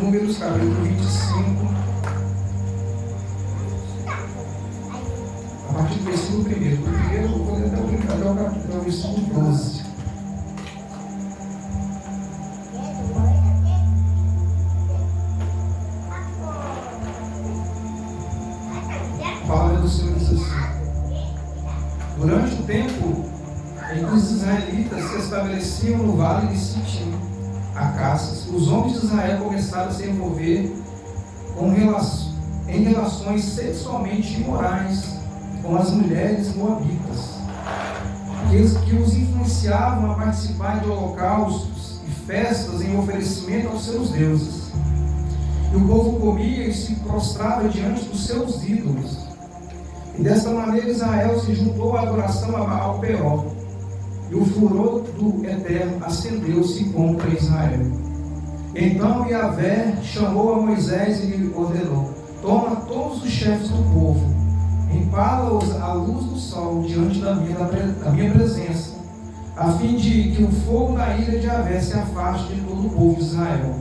Números, capítulo 25, a partir do versículo 1. Do primeiro eu vou ler até o versículo 12. A palavra do Senhor diz assim: durante o tempo em que os israelitas se estabeleciam no vale de Sitim, a caças, os homens de Israel começaram a se envolver em relações sexualmente imorais com as mulheres moabitas, que os influenciavam a participar de holocaustos e festas em oferecimento aos seus deuses. E o povo comia e se prostrava diante dos seus ídolos. E desta maneira Israel se juntou à adoração a Baal-Peor, e o furor do Eterno acendeu-se contra Israel. Então Yahvé chamou a Moisés e lhe ordenou: toma todos os chefes do povo, empala-os à luz do sol diante da minha presença, a fim de que o fogo da ira de Yahvé se afaste de todo o povo de Israel.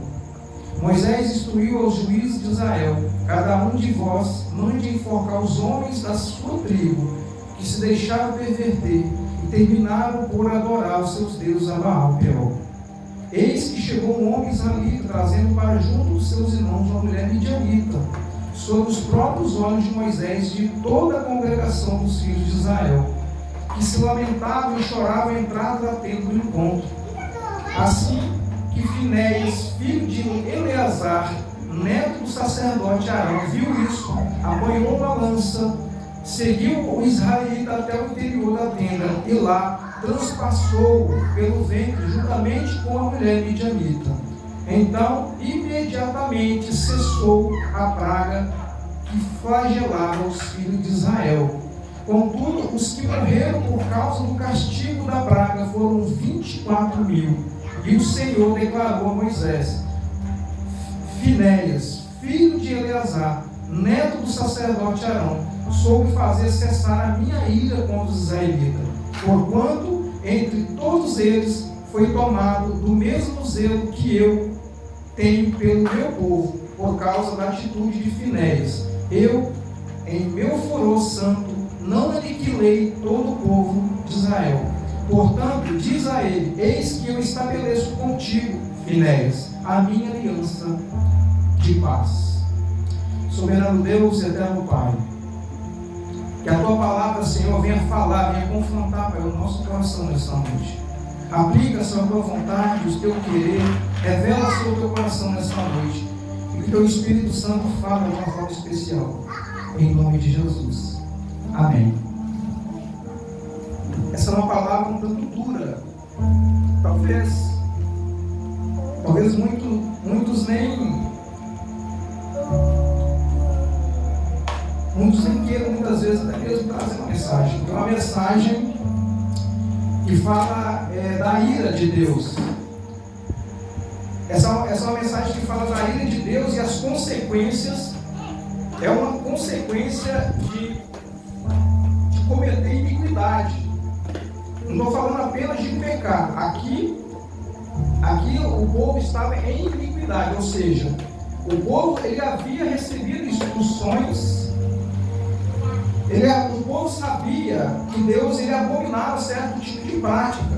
Moisés instruiu aos juízes de Israel: cada um de vós mande enforcar os homens da sua tribo que se deixaram perverter e terminaram por adorar os seus deuses a Baal-Peor. Eis que chegou um homem israelita, trazendo para junto dos seus irmãos uma mulher midianita, sob os próprios olhos de Moisés e de toda a congregação dos filhos de Israel, que se lamentavam e choravam à entrada da tenda do encontro. Assim que Finéias, filho de Eleazar, neto do sacerdote Arão, viu isso, apanhou uma lança, seguiu o israelita até o interior da tenda e lá transpassou pelo ventre juntamente com a mulher midianita. Então, imediatamente cessou a praga que flagelava os filhos de Israel. Contudo, os que morreram por causa do castigo da praga foram 24.000. E o Senhor declarou a Moisés: Finéias, filho de Eleazar, neto do sacerdote Arão, soube fazer cessar a minha ira contra os israelitas, porquanto entre todos eles foi tomado do mesmo zelo que eu tenho pelo meu povo, por causa da atitude de Finéias. Eu, em meu furor santo, não aniquilei todo o povo de Israel. Portanto, diz a ele: eis que eu estabeleço contigo, Finéias, a minha aliança de paz. Soberano Deus, eterno Pai, que a Tua palavra, Senhor, venha falar, venha confrontar, Pai, o nosso coração nesta noite. Aplica, Senhor, a Tua vontade, o Teu querer, revela, Senhor, o Teu coração nesta noite. E que o Teu Espírito Santo fale de uma forma especial. Em nome de Jesus. Amém. Essa é uma palavra um tanto dura. Talvez muitos nem queiram muitas vezes até mesmo trazer uma mensagem. É uma mensagem que fala da ira de Deus. Essa é uma mensagem que fala da ira de Deus e as consequências. É uma consequência de cometer iniquidade. Não estou falando apenas de pecar. Aqui o povo estava em iniquidade, ou seja, o povo ele havia recebido instruções. O povo sabia que Deus ele abominava certo tipo de prática,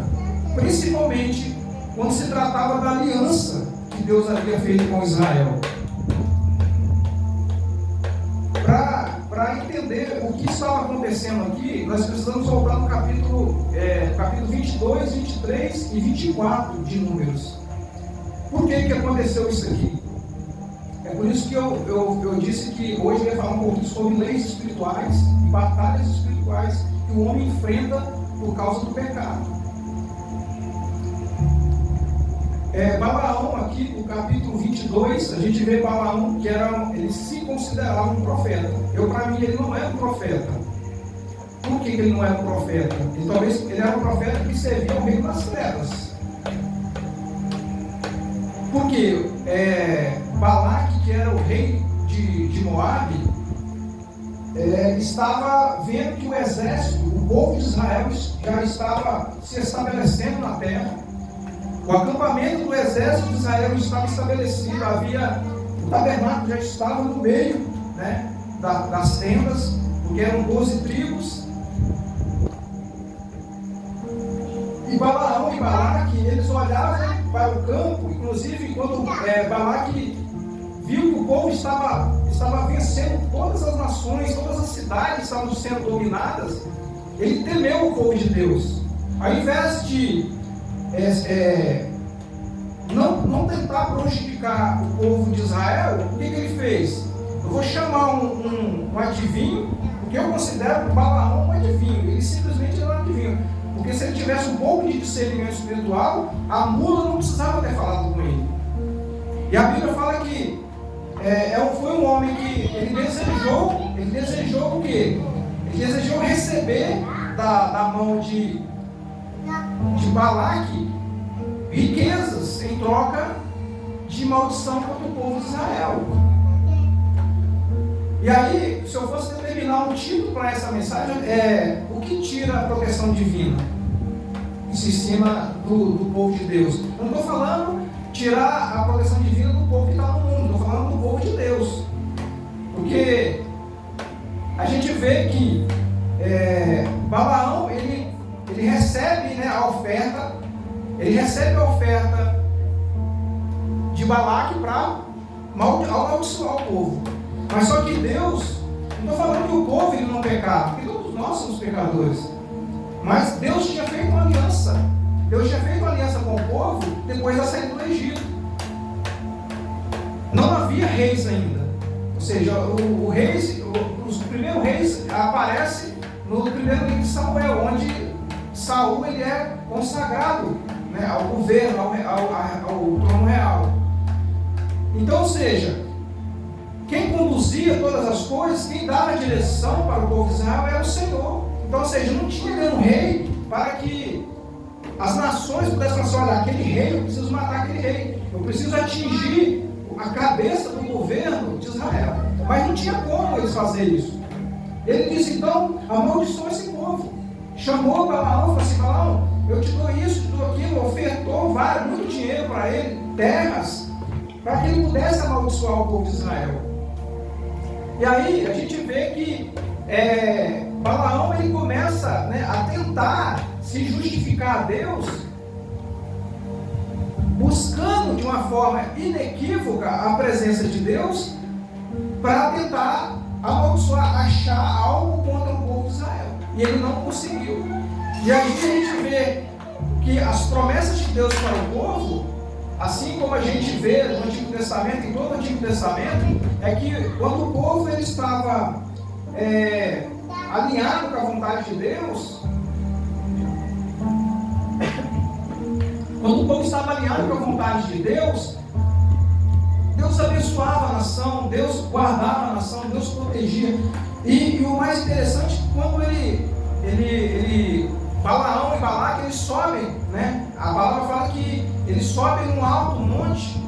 principalmente quando se tratava da aliança que Deus havia feito com Israel. Para entender o que estava acontecendo aqui, nós precisamos voltar no capítulo 22, 23 e 24 de Números. Por que aconteceu isso aqui? É por isso que eu disse que hoje eu ia falar um pouquinho sobre leis espirituais e batalhas espirituais que o homem enfrenta por causa do pecado. Balaão aqui, no capítulo 22, a gente vê Balaão que ele se considerava um profeta. Para mim, ele não era um profeta. Por que ele não era um profeta? Talvez ele era um profeta que servia ao reino das trevas. Porque Balaque, que era o rei de Moabe, estava vendo que o exército, o povo de Israel já estava se estabelecendo na terra. O acampamento do exército de Israel estava estabelecido, havia O tabernáculo já estava no meio, né, das tendas, porque eram 12 tribos. E Balaão e Balaque, eles olhavam para o campo, inclusive quando Balaque viu que o povo estava vencendo todas as nações, todas as cidades estavam sendo dominadas, ele temeu o povo de Deus. Ao invés de não tentar prejudicar o povo de Israel, o que ele fez? Eu vou chamar um adivinho, porque eu considero Balaão um adivinho. Ele simplesmente era um adivinho, porque se ele tivesse um pouco de discernimento espiritual, a mula não precisava ter falado com ele. E a Bíblia fala que foi um homem que ele desejou o quê? Ele desejou receber da mão de Balaque riquezas em troca de maldição contra o povo de Israel. E aí, se eu fosse determinar um título para essa mensagem, o que tira a proteção divina em cima do povo de Deus? Eu não estou falando tirar a proteção divina do povo que está no mundo, estou falando do povo de Deus. Porque a gente vê que Balaão, ele recebe, né, a oferta, de Balaque para amaldiçoar o povo. Mas só que Deus, não estou falando que o povo ele não pecava, porque todos nós somos pecadores. Mas Deus tinha feito uma aliança. Deus tinha feito uma aliança com o povo depois da saída do Egito. Não havia reis ainda. Ou seja, os primeiros reis aparecem no primeiro livro de Samuel, onde Saul ele é consagrado, né, ao governo, ao trono real. Então, ou seja, quem conduzia todas as coisas, quem dava a direção para o povo de Israel era o Senhor. Então, ou seja, não tinha nenhum rei para que as nações pudessem falar, olha, aquele rei, eu preciso matar aquele rei, eu preciso atingir a cabeça do governo de Israel. Mas não tinha como eles fazerem isso. Ele disse, então, amaldiçoa esse povo. Chamou Balaão e falou assim, Balaão, eu te dou isso, te dou aquilo, ofertou muito dinheiro para ele, terras, para que ele pudesse amaldiçoar o povo de Israel. E aí a gente vê que Balaão ele começa, né, a tentar se justificar a Deus, buscando de uma forma inequívoca a presença de Deus, para tentar amaldiçoar, achar algo contra o povo de Israel. E ele não conseguiu. E aí a gente vê que as promessas de Deus para o povo, assim como a gente vê no Antigo Testamento, em todo o Antigo Testamento, é que quando o povo ele estava alinhado com a vontade de Deus, quando o povo estava alinhado com a vontade de Deus, Deus abençoava a nação, Deus guardava a nação, Deus protegia. E o mais interessante, quando Balaão e Balaque, eles sobem, né? A palavra fala que eles sobem num alto monte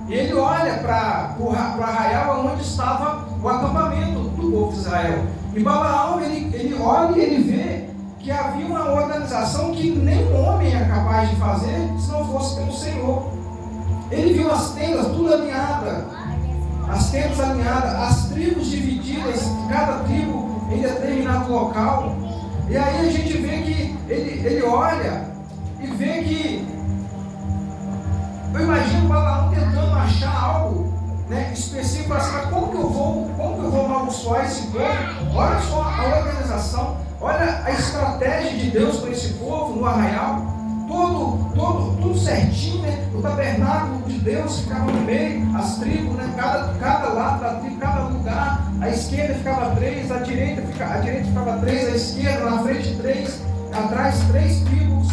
e ele olha para o arraial onde estava o acampamento do povo de Israel. E Balaão, ele olha e ele vê que havia uma organização que nenhum homem é capaz de fazer se não fosse pelo Senhor. Ele viu as tendas tudo alinhadas, as tribos divididas, cada tribo em determinado local. E aí a gente vê que ele olha e vê que, eu imagino Balaão tentando achar algo, né, específico assim, como que eu vou amaldiçoar esse povo? Olha só a organização, olha a estratégia de Deus para esse povo no arraial, tudo certinho, né? O tabernáculo de Deus ficava no meio, as tribos, né? Cada lado da tribo, cada lugar, a esquerda ficava 3, a direita ficava 3, a esquerda, na frente 3, atrás 3 tribos,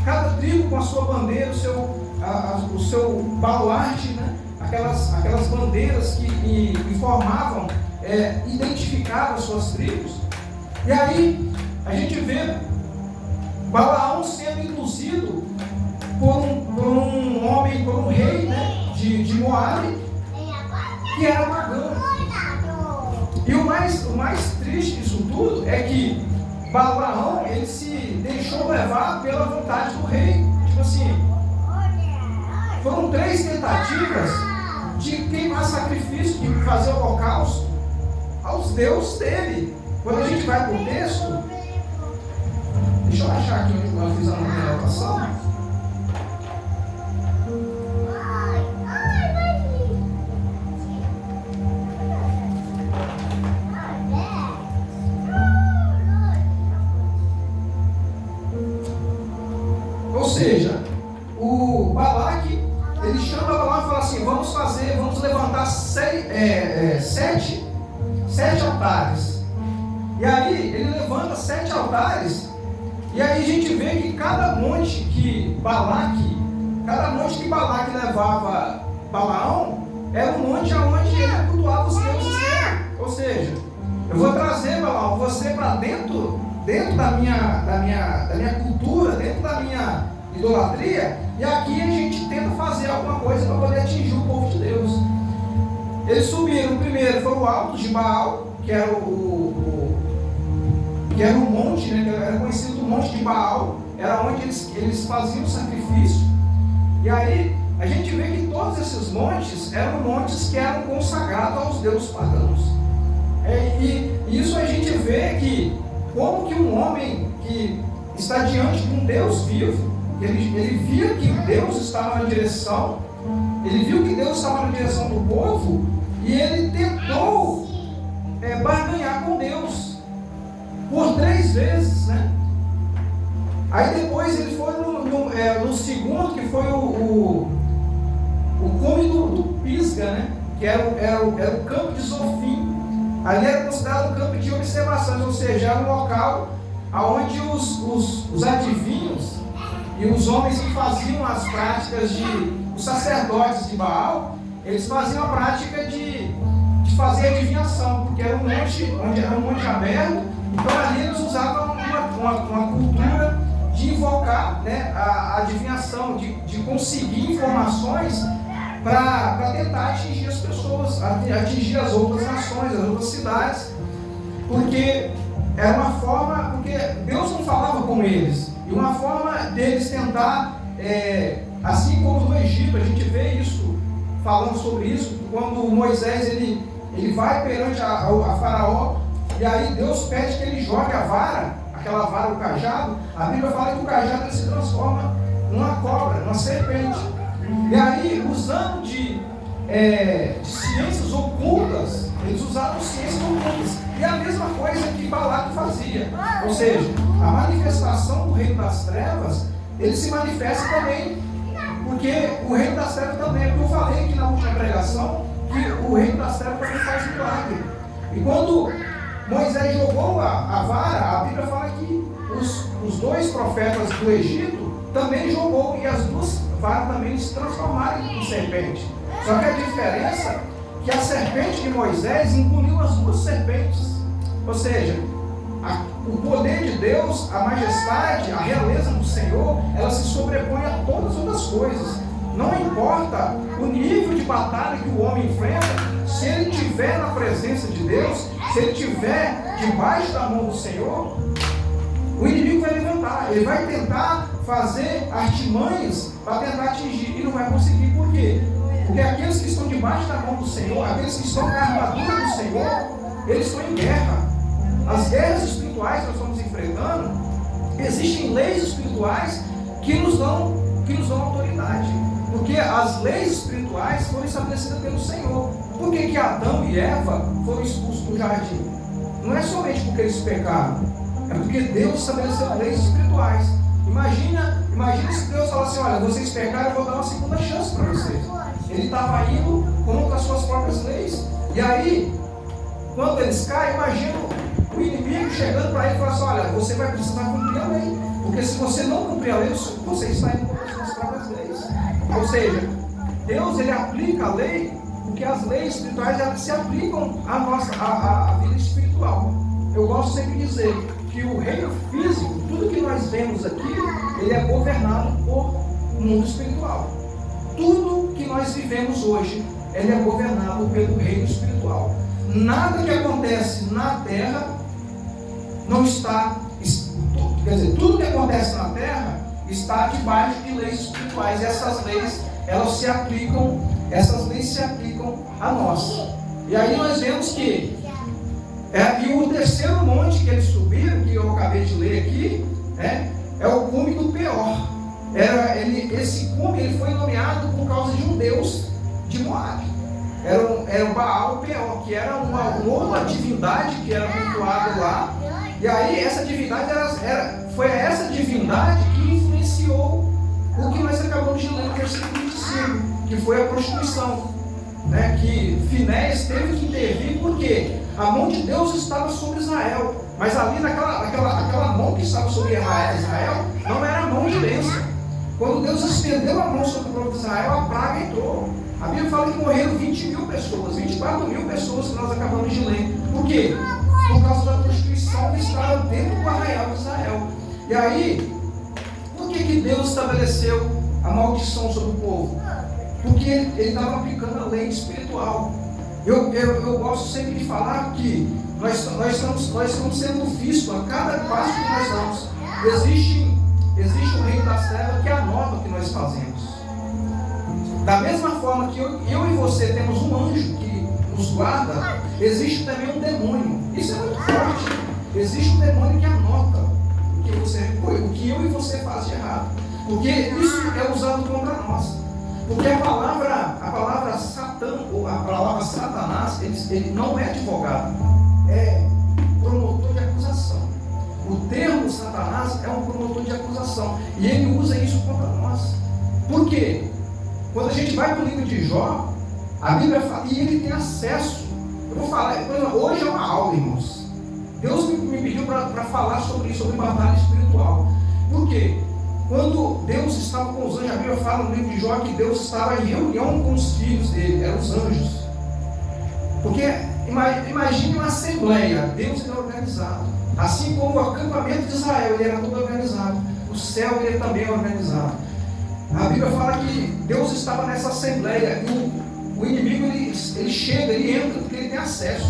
cada tribo com a sua bandeira, o seu baluarte, né? Aquelas bandeiras que informavam, identificavam as suas tribos. E aí a gente vê Balaão sendo induzido por um homem, por um rei, né, de Moabe, que era pagão. E o mais triste disso tudo é que Balaão, ele se deixou levar pela vontade do rei. Tipo assim, foram 3 tentativas de queimar sacrifício, de fazer holocausto aos deuses dele. Quando a gente vai para o texto, deixa eu achar aqui onde eu fiz a anotação. Ou seja, o Balaque, ele chama Balaão e fala assim: vamos levantar sete altares. E aí ele levanta 7 altares, e aí a gente vê que cada monte que Balaque levava Balaão, era um monte onde ele cultuava os deuses dele. Ou seja, eu vou trazer, Balaão, você para dentro da minha cultura, dentro da minha idolatria, e aqui a gente tenta fazer alguma coisa para poder atingir o povo de Deus. Eles subiram, primeiro foi o alto de Baal, que era o monte, né, que era conhecido o monte de Baal, era onde eles faziam o sacrifício. E aí a gente vê que todos esses montes eram montes que eram consagrados aos deuses pagãos. E isso a gente vê que como que um homem que está diante de um Deus vivo, ele via que Deus estava na direção, ele viu que Deus estava na direção do povo, e ele tentou barganhar com Deus por 3 vezes, né? Aí depois ele foi no segundo, que foi o cume do Pisga, né? Que era o campo de Zofim. Ali era considerado um campo de observações, ou seja, era um local onde os adivinhos e os homens que faziam as práticas os sacerdotes de Baal, eles faziam a prática de fazer adivinhação, porque era um monte aberto. Então ali eles usavam uma cultura de invocar, né, a adivinhação, de conseguir informações para tentar atingir as pessoas, atingir as outras nações, as outras cidades, porque era uma forma, porque Deus não falava com eles, e uma forma deles tentar, assim como no Egito, a gente vê isso, falando sobre isso, quando Moisés ele vai perante a Faraó, e aí Deus pede que ele jogue a vara, aquela vara, o cajado. A Bíblia fala que o cajado se transforma numa cobra, numa serpente. E aí, usando de ciências ocultas, eles usaram ciências ocultas. E a mesma coisa que Balaque fazia. Ou seja, a manifestação do reino das trevas, ele se manifesta também, porque o reino das trevas também, porque eu falei aqui na última pregação, que o reino das trevas também faz milagre. E quando Moisés jogou a vara, a Bíblia fala que os 2 profetas do Egito também jogou, e as 2 varas também se transformaram em serpente. Só que a diferença é que a serpente de Moisés engoliu as 2 serpentes. Ou seja, o poder de Deus, a majestade, a realeza do Senhor, ela se sobrepõe a todas as outras coisas. Não importa o nível de batalha que o homem enfrenta, se ele estiver na presença de Deus, se ele estiver debaixo da mão do Senhor, o inimigo vai levantar, ele vai tentar fazer artimanhas para tentar atingir, e não vai conseguir. Por quê? Porque aqueles que estão debaixo da mão do Senhor, aqueles que estão na armadura do Senhor, eles estão em guerra. As guerras espirituais que nós estamos enfrentando, existem leis espirituais que nos dão autoridade, porque as leis espirituais foram estabelecidas pelo Senhor. Por que Adão e Eva foram expulsos do jardim? Não é somente porque eles pecaram, é porque Deus estabeleceu leis espirituais. Imagina se Deus falasse: olha, vocês pecaram, eu vou dar uma segunda chance para vocês. Ele estava indo contra as suas próprias leis. E aí, quando eles caem, imagina o inimigo chegando para ele e falando assim: olha, você vai precisar cumprir a lei, porque se você não cumprir a lei, você está indo contra as suas próprias leis. Ou seja, Deus, ele aplica a lei, porque as leis espirituais, elas se aplicam à vida espiritual. Eu gosto sempre de dizer que o reino físico, tudo que nós vemos aqui, ele é governado por mundo espiritual. Tudo que nós vivemos hoje, ele é governado pelo reino espiritual. Nada que acontece na terra não está, quer dizer, tudo que acontece na terra está debaixo de leis espirituais. E essas leis, elas se aplicam essas leis se aplicam a nós. E aí nós vemos que e o terceiro monte que eles subiram, que eu acabei de ler aqui, é o cume do Peor. Esse cume ele foi nomeado por causa de um deus de Moabe. Era o Baal Peor, que era uma outra divindade que era cultuada lá. E aí essa divindade foi essa divindade que influenciou o que nós acabamos de ler no versículo 25, que foi a prostituição. Que Finéias teve que intervir porque a mão de Deus estava sobre Israel, mas ali naquela mão que estava sobre Israel não era a mão de bênção. Quando Deus estendeu a mão sobre o povo de Israel, a praga entrou. A Bíblia fala que morreram 20.000 pessoas, 24.000 pessoas que nós acabamos de ler. Por quê? Por causa da prostituição que estava dentro do arraial de Israel. E aí, por que Deus estabeleceu a maldição sobre o povo? Porque ele estava aplicando a lei espiritual. Eu gosto sempre de falar que nós estamos sendo vistos a cada passo que nós damos. Existe o reino das trevas que é a nova que nós fazemos. Da mesma forma que eu e você temos um anjo que nos guarda, existe também um demônio. Isso é muito forte. Existe um demônio que anota o que eu e você faz de errado. Porque isso é usado contra nós. Porque a palavra Satã, ou a palavra Satanás, ele não é advogado, é promotor de acusação. O termo Satanás é um promotor de acusação. E ele usa isso contra nós. Por quê? Quando a gente vai para o livro de Jó, a Bíblia fala, e ele tem acesso. Eu vou falar, por exemplo, hoje é uma aula, irmãos. Deus me pediu para falar sobre isso, sobre batalha espiritual. Por quê? Quando Deus estava com os anjos, a Bíblia fala no livro de Jó que Deus estava em reunião com os filhos dele, eram os anjos. Porque imagine uma assembleia, Deus era organizado. Assim como o acampamento de Israel, ele era todo organizado. O céu, ele também é organizado. A Bíblia fala que Deus estava nessa assembleia e o inimigo ele chega, ele entra porque ele tem acesso.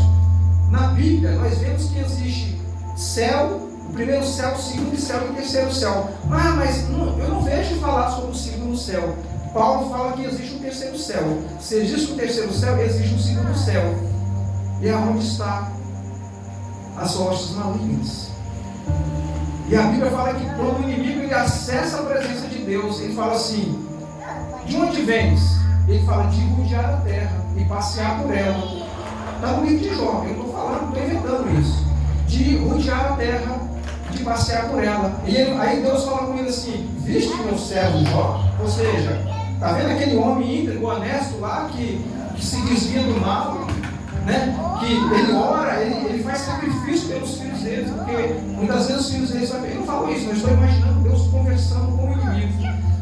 Na Bíblia nós vemos que existe céu, o primeiro céu, o segundo céu e o terceiro céu. Mas eu não vejo falar sobre o segundo céu. Paulo fala que existe um terceiro céu. Se existe um terceiro céu, existe um segundo céu. E é onde está as hostes malignas. E a Bíblia fala que quando o inimigo ele acessa a presença de Deus, ele fala assim: de onde vens? Ele fala de rodear a terra e passear por ela. Está no livro de Jó, eu estou falando, estou inventando isso. De rodear a terra, de passear por ela. E aí Deus fala com ele assim: viste meu servo Jó? Ou seja, está vendo aquele homem íntegro, honesto lá, que se desvia do mal, né? Que ele ora, ele faz sacrifício pelos filhos dele, porque muitas vezes os filhos dele sabem. Ele não falou isso, mas estou imaginando Deus conversando com o inimigo.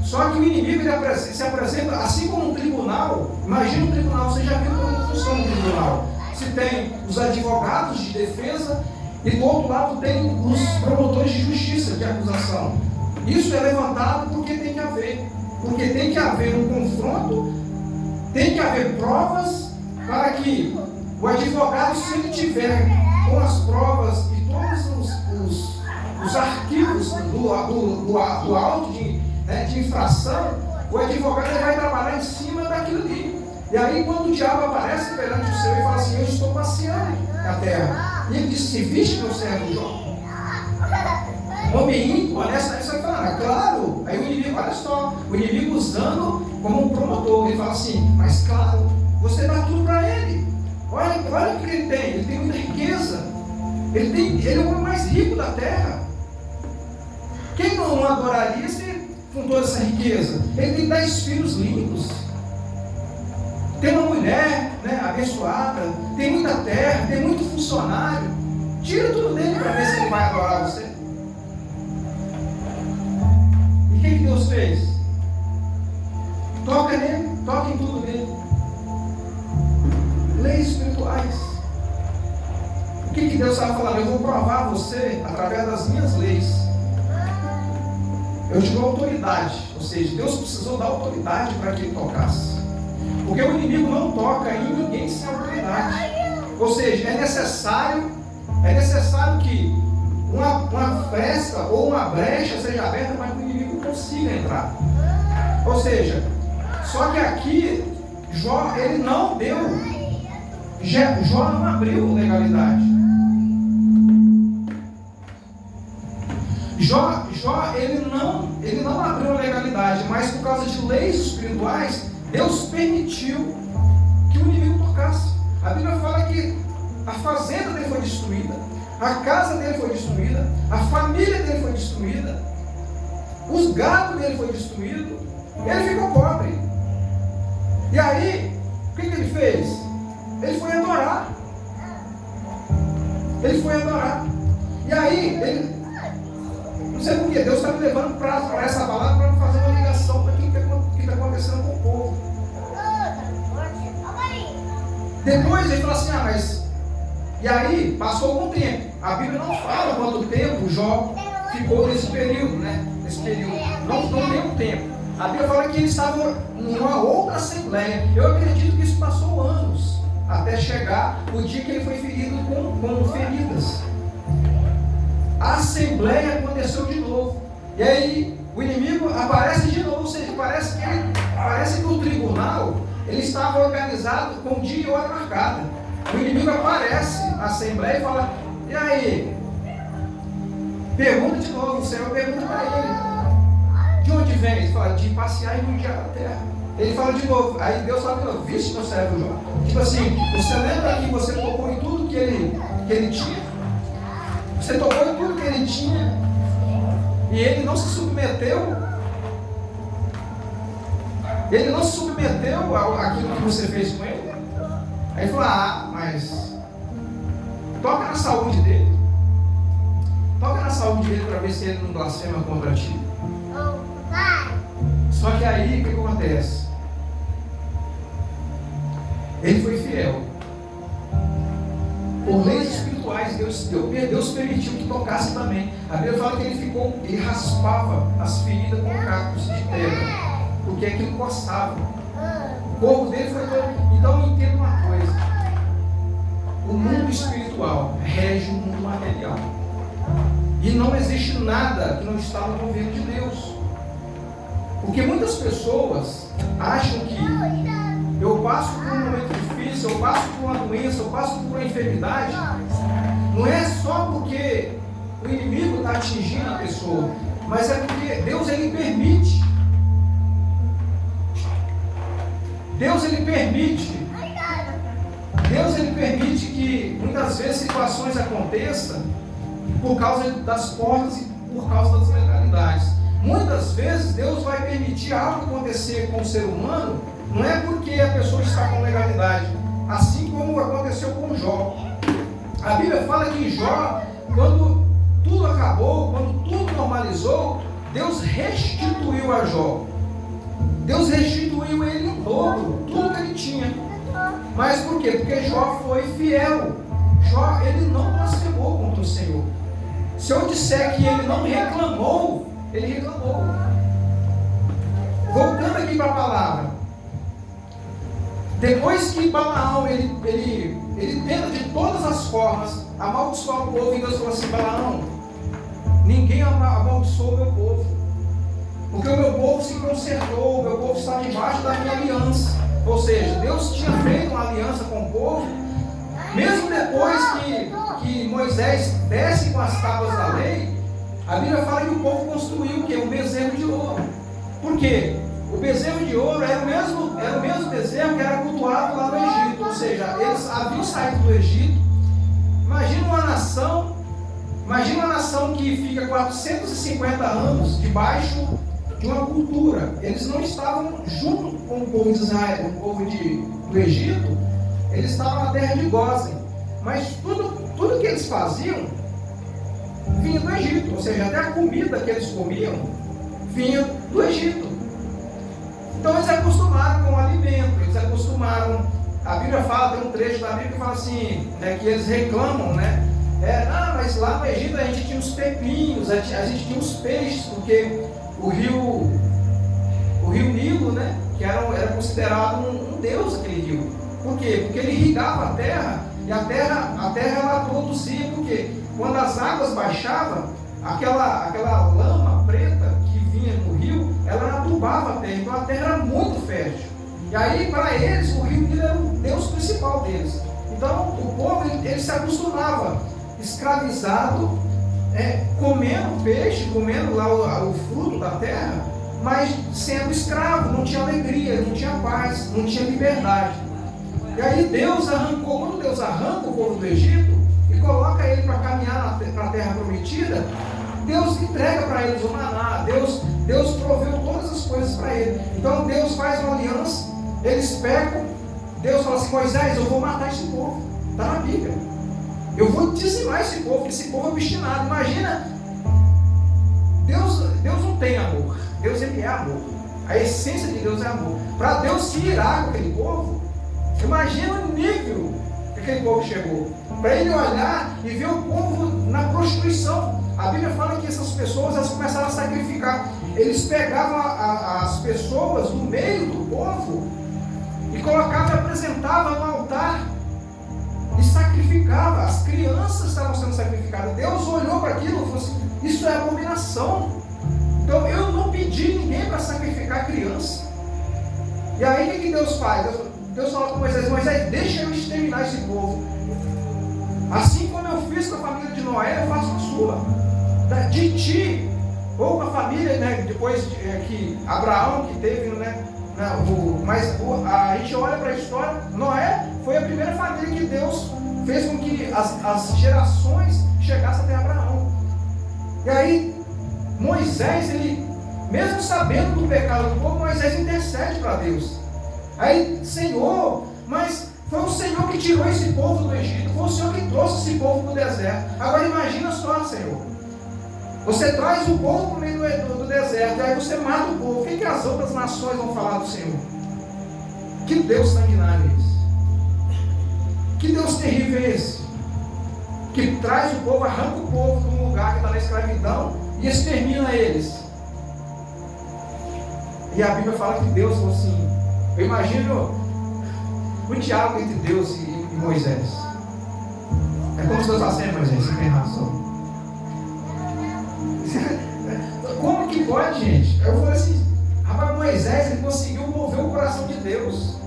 Só que o inimigo se apresenta assim como um tribunal. Imagina um tribunal, você já viu como funciona um tribunal. Se tem os advogados de defesa e do outro lado tem os promotores de justiça, de acusação. Isso é levantado porque tem que haver. Porque tem que haver um confronto, tem que haver provas para que o advogado, se ele tiver com as provas e todos os arquivos do auto de infração, o advogado ele vai trabalhar em cima daquilo ali. E aí quando o diabo aparece perante o céu e fala assim: eu estou passeando na terra. E ele diz: se viste meu servo Jó? Homem ímpio, honesto, aí você vai falar: claro. Aí o inimigo, olha só, o inimigo usando como um promotor, ele fala assim: mas claro, você dá tudo para ele. Olha o que ele tem muita riqueza. Ele é o homem mais rico da terra. Quem não adoraria se com toda essa riqueza? Ele tem 10 filhos lindos. Tem uma mulher, né, abençoada, tem muita terra, tem muito funcionário. Tira tudo dele para ver se ele vai adorar você. E o que Deus fez? Toca nele, toca em tudo nele. Leis espirituais. O que Deus estava falando? Eu vou provar você através das minhas leis. Eu te dou autoridade. Ou seja, Deus precisou dar autoridade para que ele tocasse. Porque o inimigo não toca em ninguém sem autoridade. Ou seja, é necessário que uma fresta ou uma brecha seja aberta para que o inimigo consiga entrar. Ou seja, só que aqui Jó, ele não deu. Jó não abriu legalidade. Jó ele não abriu legalidade, mas por causa de leis espirituais, Deus permitiu que o inimigo tocasse. A Bíblia fala que a fazenda dele foi destruída, a casa dele foi destruída, a família dele foi destruída, os gados dele foi destruído, ele ficou pobre. E aí, o que ele fez? Ele foi adorar. Ele foi adorar. E aí, ele, não sei porquê, Deus está me levando para essa palavra para fazer uma ligação para o que está acontecendo com o povo. Depois ele falou assim, mas... E aí, passou algum tempo. A Bíblia não fala quanto tempo Jó ficou nesse período, né? Nesse período. Não tem um tempo. A Bíblia fala que ele estava numa outra assembleia. Eu acredito que isso passou anos, até chegar o dia que ele foi ferido com feridas. A assembleia aconteceu de novo. E aí o inimigo aparece de novo. Ou seja, parece que o tribunal ele estava organizado com dia e hora marcada. O inimigo aparece na assembleia e fala, e aí? Pergunta de novo, o Senhor pergunta para ele. De onde vem? Ele fala, de passear e judiar a terra. Ele fala de novo. Aí Deus fala de novo, viste meu servo Jó. Tipo assim, você lembra que você tocou em tudo que ele tinha? Você tocou em tudo que ele tinha e ele não se submeteu. Ele não se submeteu àquilo que você fez com ele. Aí ele falou, mas toca na saúde dele. Toca na saúde dele para ver se ele não blasfema contra ti. Só que aí, o que acontece? Ele foi fiel. Por leis espirituais, Deus permitiu que tocasse também. A Bíblia fala que ele raspava as feridas com cacos de terra, porque aquilo coçava. O corpo dele foi todo. Então entenda uma coisa: o mundo espiritual rege o mundo material. E não existe nada que não está no governo de Deus. Porque muitas pessoas acham que eu passo por um momento difícil, eu passo por uma doença, eu passo por uma enfermidade. Não é só porque o inimigo está atingindo a pessoa, mas é porque Deus ele permite. Deus ele permite que muitas vezes situações aconteçam por causa das portas e por causa das legalidades. Muitas vezes Deus vai permitir algo acontecer com o ser humano, não é porque a pessoa está com legalidade, assim como aconteceu com Jó. A Bíblia fala que Jó, quando tudo acabou, quando tudo normalizou, Deus restituiu a Jó. Deus restituiu ele em dobro, tudo que ele tinha. Mas por quê? Porque Jó foi fiel. Jó, ele não blasfemou contra o Senhor. Se eu disser que ele não reclamou, ele reclamou. Voltando aqui para a palavra. Depois que Balaão, ele tenta de todas as formas amaldiçoar o povo, e Deus falou assim, Balaão, ninguém amaldiçoou o meu povo. Porque o meu povo se consertou, o meu povo está debaixo da minha aliança. Ou seja, Deus tinha feito uma aliança com o povo, mesmo depois que Moisés desce com as tábuas da lei, a Bíblia fala que o povo construiu o quê? Um bezerro de ouro. Por quê? O bezerro de ouro era o mesmo bezerro que era cultuado lá no Egito. Ou seja, eles haviam saído do Egito. Imagina uma nação que fica 450 anos debaixo de uma cultura. Eles não estavam junto com o povo de Israel, com o povo do Egito. Eles estavam na terra de Gósen. Mas tudo que eles faziam vinha do Egito. Ou seja, até a comida que eles comiam vinha do Egito. Então eles acostumaram com o alimento, eles acostumaram. A Bíblia fala, tem um trecho da Bíblia que fala assim, né, que eles reclamam, né? Mas lá no Egito a gente tinha os pepinhos, a gente tinha os peixes, porque o rio Nilo, né, que era considerado um deus aquele rio. Por quê? Porque ele irrigava a terra, e a terra ela produzia, porque quando as águas baixavam, aquela lama preta que vinha no rio, ela adubava a terra, então a terra era muito fértil. E aí, para eles, o rio Nilo era o Deus principal deles. Então, o povo ele se acostumava, escravizado, comendo peixe, comendo lá o fruto da terra, mas sendo escravo, não tinha alegria, não tinha paz, não tinha liberdade. E aí Deus arrancou, quando Deus arranca o povo do Egito e coloca ele para caminhar para a terra prometida, Deus entrega para eles o maná, Deus proveu todas as coisas para eles. Então Deus faz uma aliança, eles pecam, Deus fala assim: Moisés, eu vou matar esse povo, está na Bíblia. Eu vou dizimar esse povo, porque esse povo é obstinado. Imagina, Deus não tem amor, Deus ele é amor. A essência de Deus é amor. Para Deus se irar com aquele povo, imagina o nível que aquele povo chegou. Para ele olhar e ver o povo na prostituição. A Bíblia fala que essas pessoas elas começaram a sacrificar. Eles pegavam as pessoas no meio do povo e colocavam e apresentavam no altar e sacrificava. As crianças estavam sendo sacrificadas. Deus olhou para aquilo e falou assim: isso é abominação. Então eu não pedi ninguém para sacrificar criança. E aí o que Deus faz? Deus fala com Moisés: Moisés, deixa eu exterminar esse povo. Assim como eu fiz com a família de Noé, eu faço com a sua. De ti, ou com a família, né, depois que Abraão que teve, né, mas a gente olha para a história, Noé foi a primeira família que Deus fez com que as gerações chegassem até Abraão. E aí Moisés, ele, mesmo sabendo do pecado do povo, Moisés intercede para Deus. Aí, Senhor, mas foi o Senhor que tirou esse povo do Egito, foi o Senhor que trouxe esse povo do deserto. Agora imagina só, Senhor, você traz o povo para o meio do deserto, e aí você mata o povo. O que as outras nações vão falar do Senhor? Que Deus sanguinário é esse? Que Deus terrível é esse? Que traz o povo, arranca o povo de um lugar que está na escravidão e extermina eles. E a Bíblia fala que Deus falou assim, eu imagino o diálogo entre Deus e Moisés. É como se Deus falasse: Moisés, você tem razão. Como que pode, gente? Eu falei assim: rapaz, Moisés ele conseguiu mover o coração de Deus.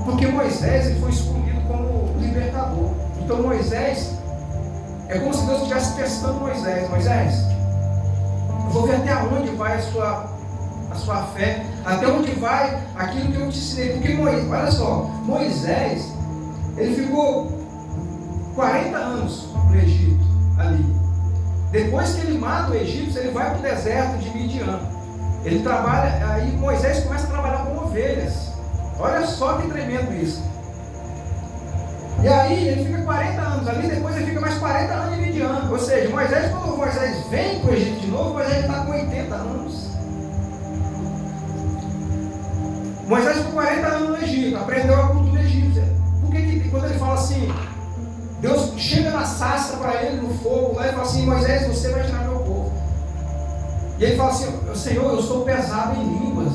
Porque Moisés ele foi escolhido como libertador. Então Moisés, é como se Deus estivesse testando Moisés. Moisés, eu vou ver até onde vai a sua fé, até onde vai aquilo que eu te ensinei. Porque olha só, Moisés, ele ficou 40 anos no Egito, ali. Depois que ele mata o egípcio, ele vai para o deserto de Midian. Ele trabalha, aí Moisés começa a trabalhar com ovelhas. Olha só que tremendo isso. E aí ele fica 40 anos ali, depois ele fica mais 40 anos em Midian. Ou seja, Moisés, quando Moisés vem para o Egito de novo, Moisés está com 80 anos. Moisés ficou 40 anos no Egito, aprendeu a cultura egípcia. Por que quando ele fala assim, Deus chega na sarça para ele, no fogo, lá e fala assim: Moisés, você vai tirar meu povo. E ele fala assim: Senhor, eu sou pesado em línguas.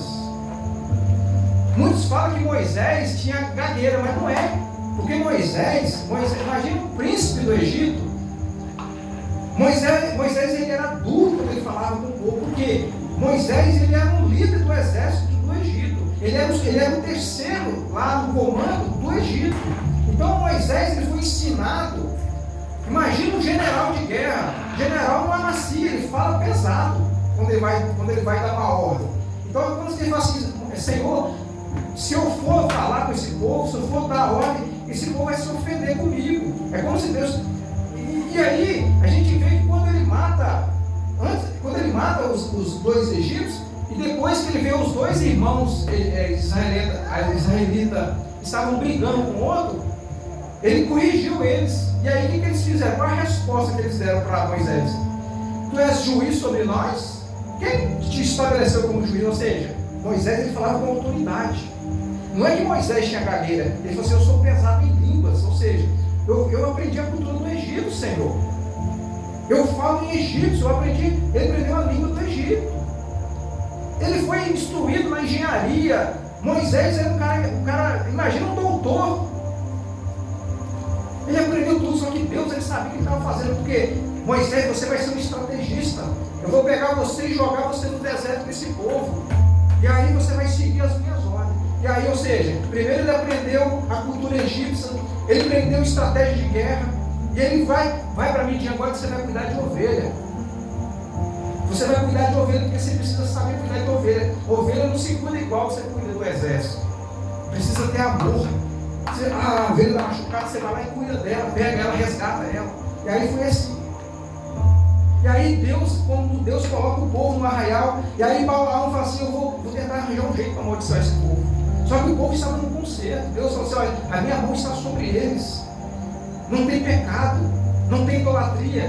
Muitos falam que Moisés tinha gagueira, mas não é. Porque Moisés, imagina o príncipe do Egito. Moisés ele era duro quando ele falava com o povo, porque Moisés ele era um líder do exército do Egito. Ele era o terceiro lá no comando do Egito. Então Moisés ele foi ensinado. Imagina um general de guerra. General não amacia, ele fala pesado quando ele vai dar uma ordem. Então quando ele fala assim: Senhor, se eu for falar com esse povo, se eu for dar ordem, esse povo vai se ofender comigo. É como se Deus. E aí a gente vê que quando ele mata os dois egípcios, e depois que ele vê os dois irmãos israelitas estavam brigando com o outro, ele corrigiu eles. E aí o que eles fizeram? Qual a resposta que eles deram para Moisés? Tu és juiz sobre nós? Quem te estabeleceu como juiz? Ou seja, Moisés ele falava com autoridade. Não é que Moisés tinha gagueira. Ele falou assim: eu sou pesado em línguas. Ou seja, eu aprendi a cultura do Egito, Senhor. Eu falo em egípcio. Ele aprendeu a língua do Egito. Ele foi instruído na engenharia. Moisés era um cara, imagina um doutor. Ele aprendeu tudo, só que Deus ele sabia o que ele estava fazendo, porque Moisés, você vai ser um estrategista. Eu vou pegar você e jogar você no deserto desse povo. E aí você vai seguir as minhas ordens. aí, ou seja, primeiro ele aprendeu a cultura egípcia, ele aprendeu estratégia de guerra, e ele vai para Midian agora que você vai cuidar de ovelha. Você vai cuidar de ovelha porque você precisa saber cuidar de ovelha. Ovelha não se cuida igual você cuida do exército. Precisa ter amor. A ovelha está machucada, você vai lá e cuida dela, pega ela, resgata ela. E aí foi assim. E aí Deus, quando Deus coloca o povo no arraial, e aí Balaão fala assim, eu vou tentar arranjar um jeito para amaldiçoar esse povo. Só que o povo estava no conserto. Deus falou assim, olha, a minha mão está sobre eles. Não tem pecado, não tem idolatria.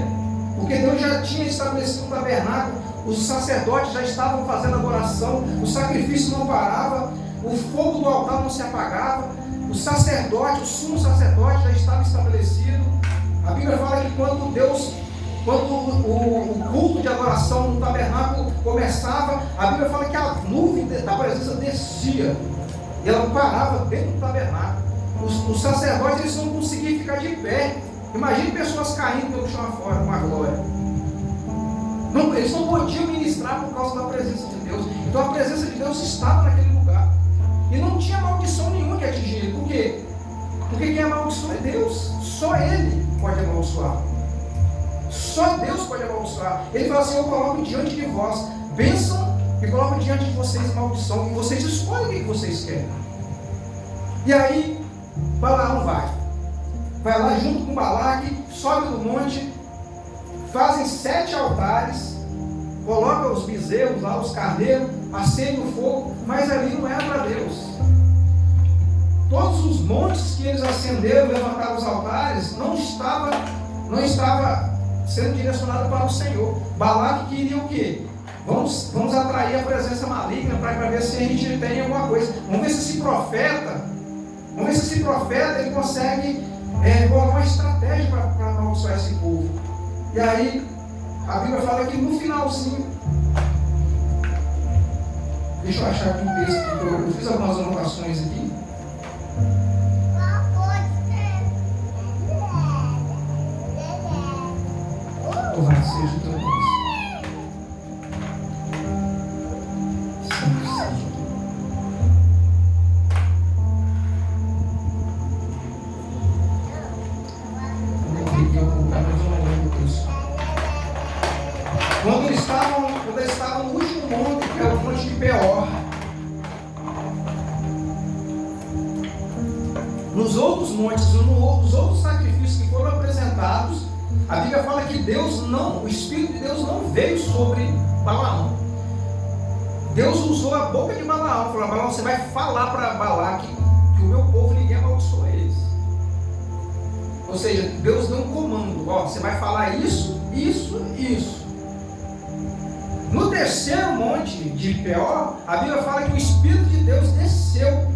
Porque Deus já tinha estabelecido o tabernáculo, os sacerdotes já estavam fazendo adoração, o sacrifício não parava, o fogo do altar não se apagava, o sacerdote, o sumo sacerdote já estava estabelecido. A Bíblia fala que quando o culto de adoração no tabernáculo começava, a Bíblia fala que a nuvem da presença descia, e ela parava dentro do tabernáculo. Os sacerdotes eles não conseguiam ficar de pé. Imagine pessoas caindo pelo chão afora com a glória. Eles não podiam ministrar por causa da presença de Deus. Então a presença de Deus estava naquele lugar. E não tinha maldição nenhuma que atingia ele. Por quê? Porque quem amaldiçoa é Deus. Só Ele pode amaldiçoar. Só Deus pode amaldiçoar. Ele fala assim, eu coloco diante de vós bênção e coloco diante de vocês maldição. E vocês escolhem o que vocês querem. E aí, Balaão vai lá junto com Balaque, sobe no monte, fazem 7 altares, coloca os bezerros lá, os carneiros, acende o fogo, mas ali não era para Deus. Todos os montes que eles acenderam, levantaram os altares, não estava sendo direcionado para o Senhor. Balaque queria o quê? Vamos atrair a presença maligna para ver se a gente tem alguma coisa. Vamos ver se esse profeta ele consegue colocar uma estratégia para amaldiçoar esse povo. E aí, a Bíblia fala que no finalzinho, deixa eu achar aqui um texto, porque eu fiz algumas anotações aqui. Louvado seja o teu Deus. Quando eles estavam no último monte, que é o monte de Peor, nos outros montes, nos outros sacrifícios que foram apresentados, a Bíblia fala que o Espírito de Deus não veio sobre Balaão. Deus usou a boca de Balaão, falou, Balaão, você vai falar para Balaque que o meu povo ninguém amaldiçoa eles. Ou seja, Deus deu um comando, você vai falar isso, isso e isso. No terceiro monte de Peor, a Bíblia fala que o Espírito de Deus desceu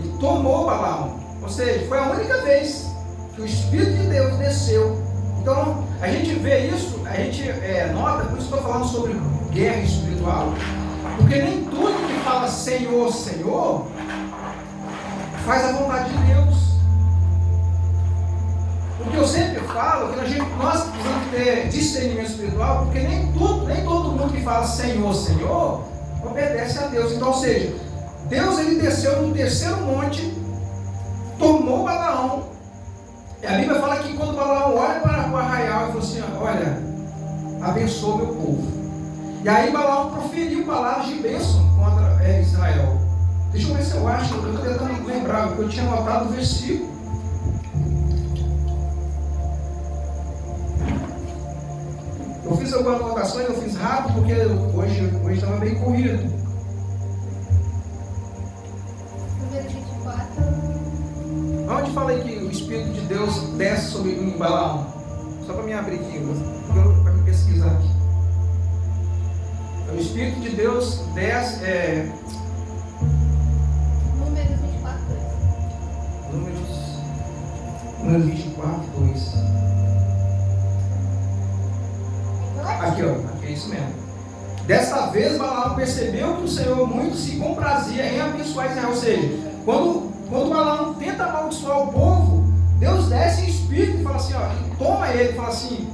e tomou Balaão. Ou seja, foi a única vez que o Espírito de Deus desceu. Então, a gente vê isso, a gente nota, por isso estou falando sobre guerra espiritual. Porque nem tudo que fala Senhor, Senhor, faz a vontade de Deus. Porque eu sempre falo que nós precisamos ter discernimento espiritual, porque nem todo mundo que fala Senhor, Senhor, obedece a Deus. Então, ou seja, Deus ele desceu no terceiro monte, tomou Balaão. E a Bíblia fala que quando Balaão olha para o arraial e falou assim, olha, abençoa meu povo. E aí Balaão proferiu palavras de bênção contra Israel. Deixa eu ver se eu acho, eu estou tentando lembrar, porque eu tinha anotado o versículo. Eu fiz algumas anotações, eu fiz rápido, porque hoje estava bem corrido. Número 24. Onde falei que o Espírito de Deus desce sobre mim, Balaão? Só para me abrir aqui, para me pesquisar aqui. O Espírito de Deus desce. Números 24, 2. Números 24, 2. Aqui, aqui é isso mesmo. Desta vez Balaão percebeu que o Senhor muito se comprazia em abençoar Israel. Ou seja, quando Balaão tenta amaldiçoar o povo, Deus desce em espírito e fala assim, toma ele, ele fala assim,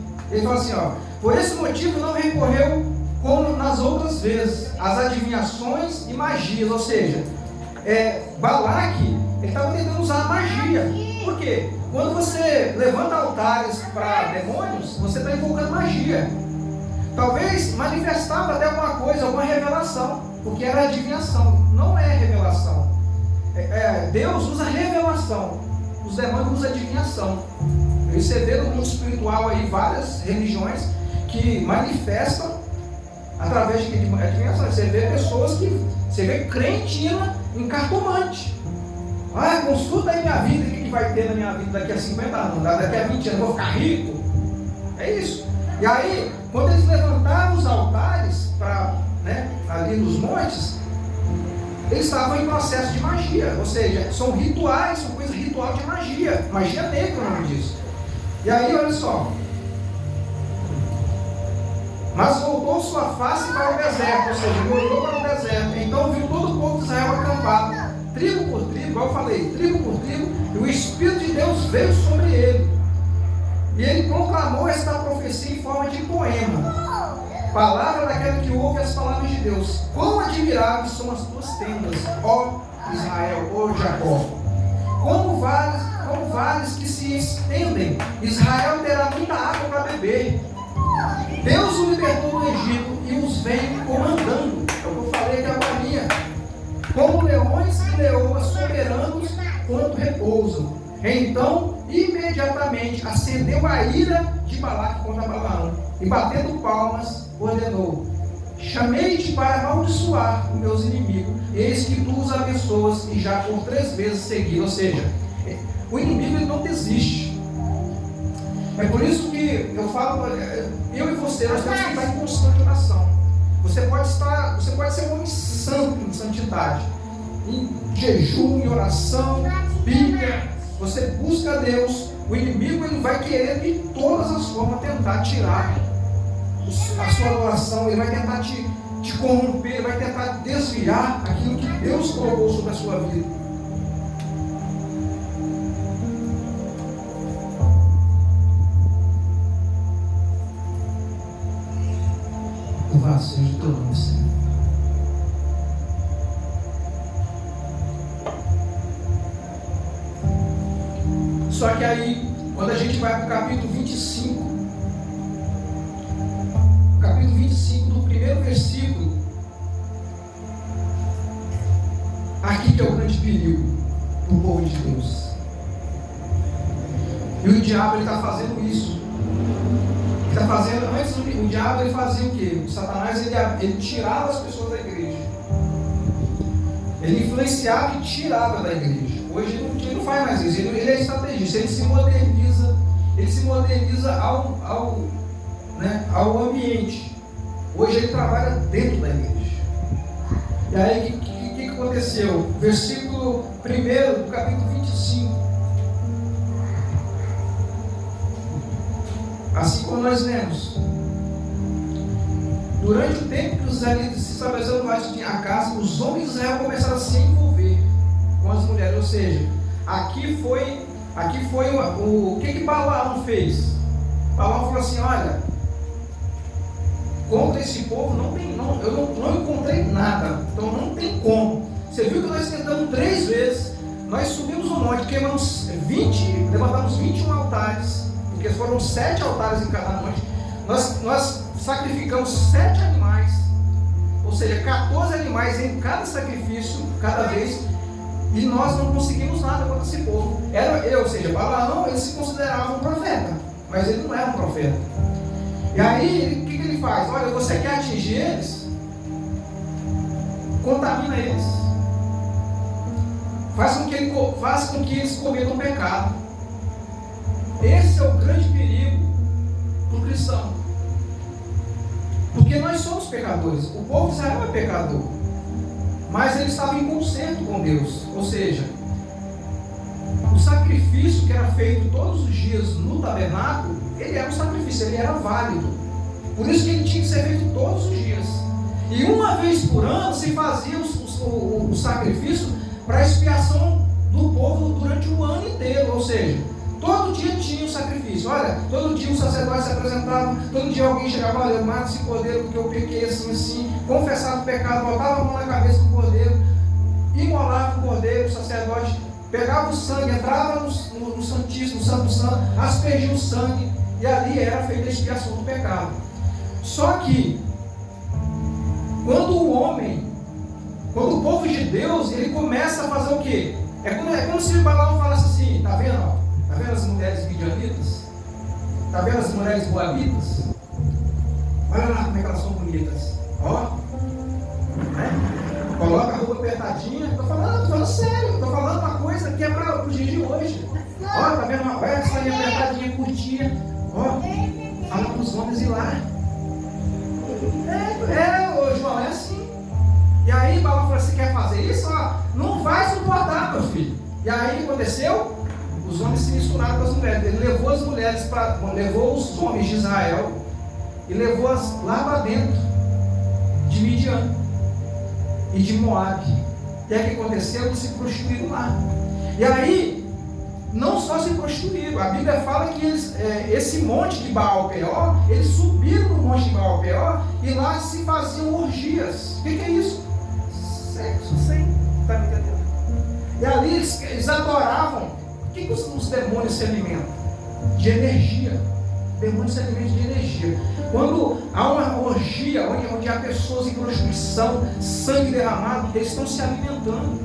por esse motivo não recorreu como nas outras vezes, as adivinhações e magias. Ou seja, Balaque, ele estava tentando usar a magia. Por quê? Quando você levanta altares para demônios, você está invocando magia. Talvez manifestava até alguma coisa, alguma revelação, porque era adivinhação, não é revelação. Deus usa revelação, os demônios usam adivinhação. E você vê no mundo espiritual aí várias religiões que manifestam através de adivinhação. Você vê pessoas que, você vê crente em cartomante. Consulta aí minha vida, o que vai ter na minha vida daqui a 50 anos, daqui a 20 anos, eu vou ficar rico. É isso. E aí, quando eles levantavam os altares ali nos montes, eles estavam em processo de magia, ou seja, são rituais, são coisas ritual de magia negra o nome disso. E aí, olha só, mas voltou sua face para o deserto, ou seja, voltou para o deserto. Então viu todo o povo de Israel acampado, tribo por tribo, igual eu falei, tribo por tribo, e o Espírito de Deus veio sobre ele. E ele proclamou esta profecia em forma de poema, palavra daquele que ouve as palavras de Deus. Quão admiráveis são as tuas tendas, ó Israel, ó Jacó. Como vales que se estendem, Israel terá muita água para beber. Deus o libertou do Egito e os vem comandando. É o que eu falei aqui agora. Como leões e leoas soberanos quando repousam. Então, imediatamente, acendeu a ira de Balaque contra Balaão. E batendo palmas, ordenou: chamei-te para amaldiçoar os meus inimigos. Eis que tu os abençoas e já por 3 vezes seguidas. Ou seja, o inimigo ele não desiste. É por isso que eu falo, eu e você, nós temos que estar em constante oração. Você pode ser um homem santo em santidade, em jejum, em oração, Bíblia. Você busca Deus. O inimigo ele vai querer de todas as formas tentar tirar a sua adoração. Ele vai tentar te corromper, ele vai tentar desviar aquilo que Deus colocou sobre a sua vida. Louvado seja o teu nome, Senhor. Só que aí, quando a gente vai para o capítulo 25, do primeiro versículo, aqui que é o grande perigo do povo de Deus. E o diabo está fazendo isso. Ele está fazendo, antes o diabo ele fazia o quê? O Satanás ele tirava as pessoas da igreja. Ele influenciava e tirava da igreja. Hoje ele não faz mais isso, ele é estrategista, ele se moderniza ao ambiente. Hoje ele trabalha dentro da igreja. E aí o que aconteceu? Versículo 1 do capítulo 25. Assim como nós lemos, durante o tempo que os israelitas se estabeleceram mais a casa, os homens de Israel começaram a se envolver com as mulheres. Ou seja, aqui foi o que Balaão fez? Balaão falou assim: olha, contra esse povo eu não encontrei nada, então não tem como. Você viu que nós tentamos 3 vezes, nós subimos um monte, queimamos levantamos 21 altares, porque foram 7 altares em cada monte. Nós sacrificamos 7 animais, ou seja, 14 animais em cada sacrifício, cada vez, e nós não conseguimos nada contra esse povo. Ou seja, Balaão ele se considerava um profeta, mas ele não era um profeta. E aí, o que ele faz? Olha, você quer atingir eles? Contamina eles. Faça com que eles cometam pecado. Esse é o grande perigo do cristão. Porque nós somos pecadores. O povo de Israel é pecador. Mas ele estava em conserto com Deus. Ou seja, o sacrifício que era feito todos os dias no tabernáculo, ele era um sacrifício, ele era válido. Por isso que ele tinha que ser feito todos os dias. E uma vez por ano se fazia o sacrifício para a expiação do povo durante o ano inteiro. Ou seja, todo dia tinha um sacrifício. Olha, todo dia o sacerdote se apresentava, todo dia alguém chegava: olha, eu mato esse cordeiro porque eu pequei assim, confessava o pecado, botava a mão na cabeça do cordeiro, imolava o sacerdote pegava o sangue, entrava no Santíssimo, no Santo Santo, aspergia o sangue, e ali era feita a expiação do pecado. Só que, quando o povo de Deus, ele começa a fazer o quê? É como se o Balaão falasse assim, tá vendo? Tá vendo as mulheres midianitas? Tá vendo as mulheres moabitas? Olha lá como é que elas são bonitas. Ó. Né? Coloca a roupa apertadinha. Tô falando sério. Tô falando uma coisa que é para o dia de hoje. Ó, tá vendo? Olha essa linha apertadinha, curtinha. Ó. Fala para os homens ir lá. Ô João, é assim. E aí Balaão falou, você quer fazer isso? Ó, não vai suportar, meu filho. E aí o que aconteceu? Os homens se misturaram com as mulheres. Ele levou as mulheres levou os homens de Israel e levou-as lá para dentro de Midian e de Moabe. E aí o que aconteceu? Eles se prostituíram lá. E aí, não só se prostituíram, a Bíblia fala que eles, esse monte de Baal-Peor, eles subiram no monte de Baal-Peor e lá se faziam orgias. O que é isso? Sexo sem. Está me entendendo? E ali eles adoravam. O que os demônios se alimentam? De energia. Demônios se alimentam de energia. Quando há uma orgia, onde há pessoas em prostituição, sangue derramado, eles estão se alimentando.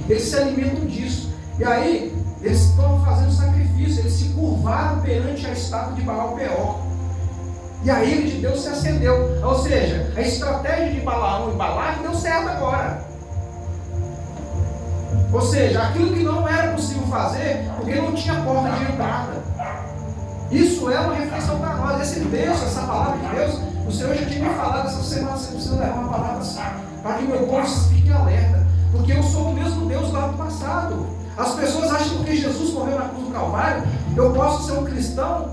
Eles se alimentam disso. E aí, eles estão fazendo sacrifício, eles se curvaram perante a estátua de Baal-Peor. E a ira de Deus se acendeu. Ou seja, a estratégia de Balaão e Balaque deu certo agora. Ou seja, aquilo que não era possível fazer, porque não tinha porta de entrada. Isso é uma reflexão para nós. Esse Deus, essa palavra de Deus, o Senhor já tinha me falado essa semana, você precisa levar uma palavra assim, para que o meu povo fique alerta. Porque eu sou o mesmo Deus lá do passado. As pessoas acham que porque Jesus morreu na cruz do Calvário, eu posso ser um cristão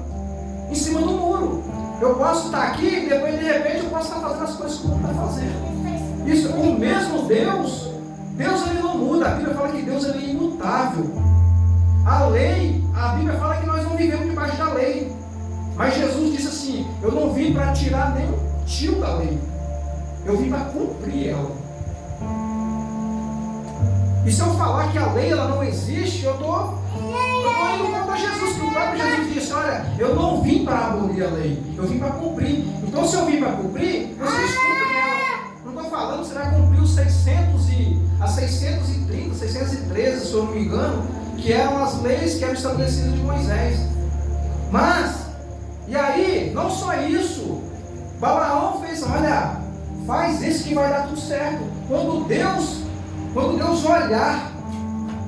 em cima do muro. Eu posso estar aqui e depois de repente eu posso estar fazendo as coisas que o mundo está fazendo. Isso, o mesmo Deus ele não muda. A Bíblia fala que Deus ele é imutável. A lei, a Bíblia fala que nós não vivemos debaixo da lei. Mas Jesus disse assim, eu não vim para tirar nem um tio da lei. Eu vim para cumprir ela. E se eu falar que a lei ela não existe, eu estou indo contra Jesus, porque o próprio Jesus disse, olha, eu não vim para abolir a lei, eu vim para cumprir. Então se eu vim para cumprir, vocês cumprem ela. Não estou falando que você vai cumprir os 630, 613, se eu não me engano, que eram as leis que eram estabelecidas de Moisés. Mas, e aí, não só isso, Balaão fez, olha, faz isso que vai dar tudo certo. Quando Deus olhar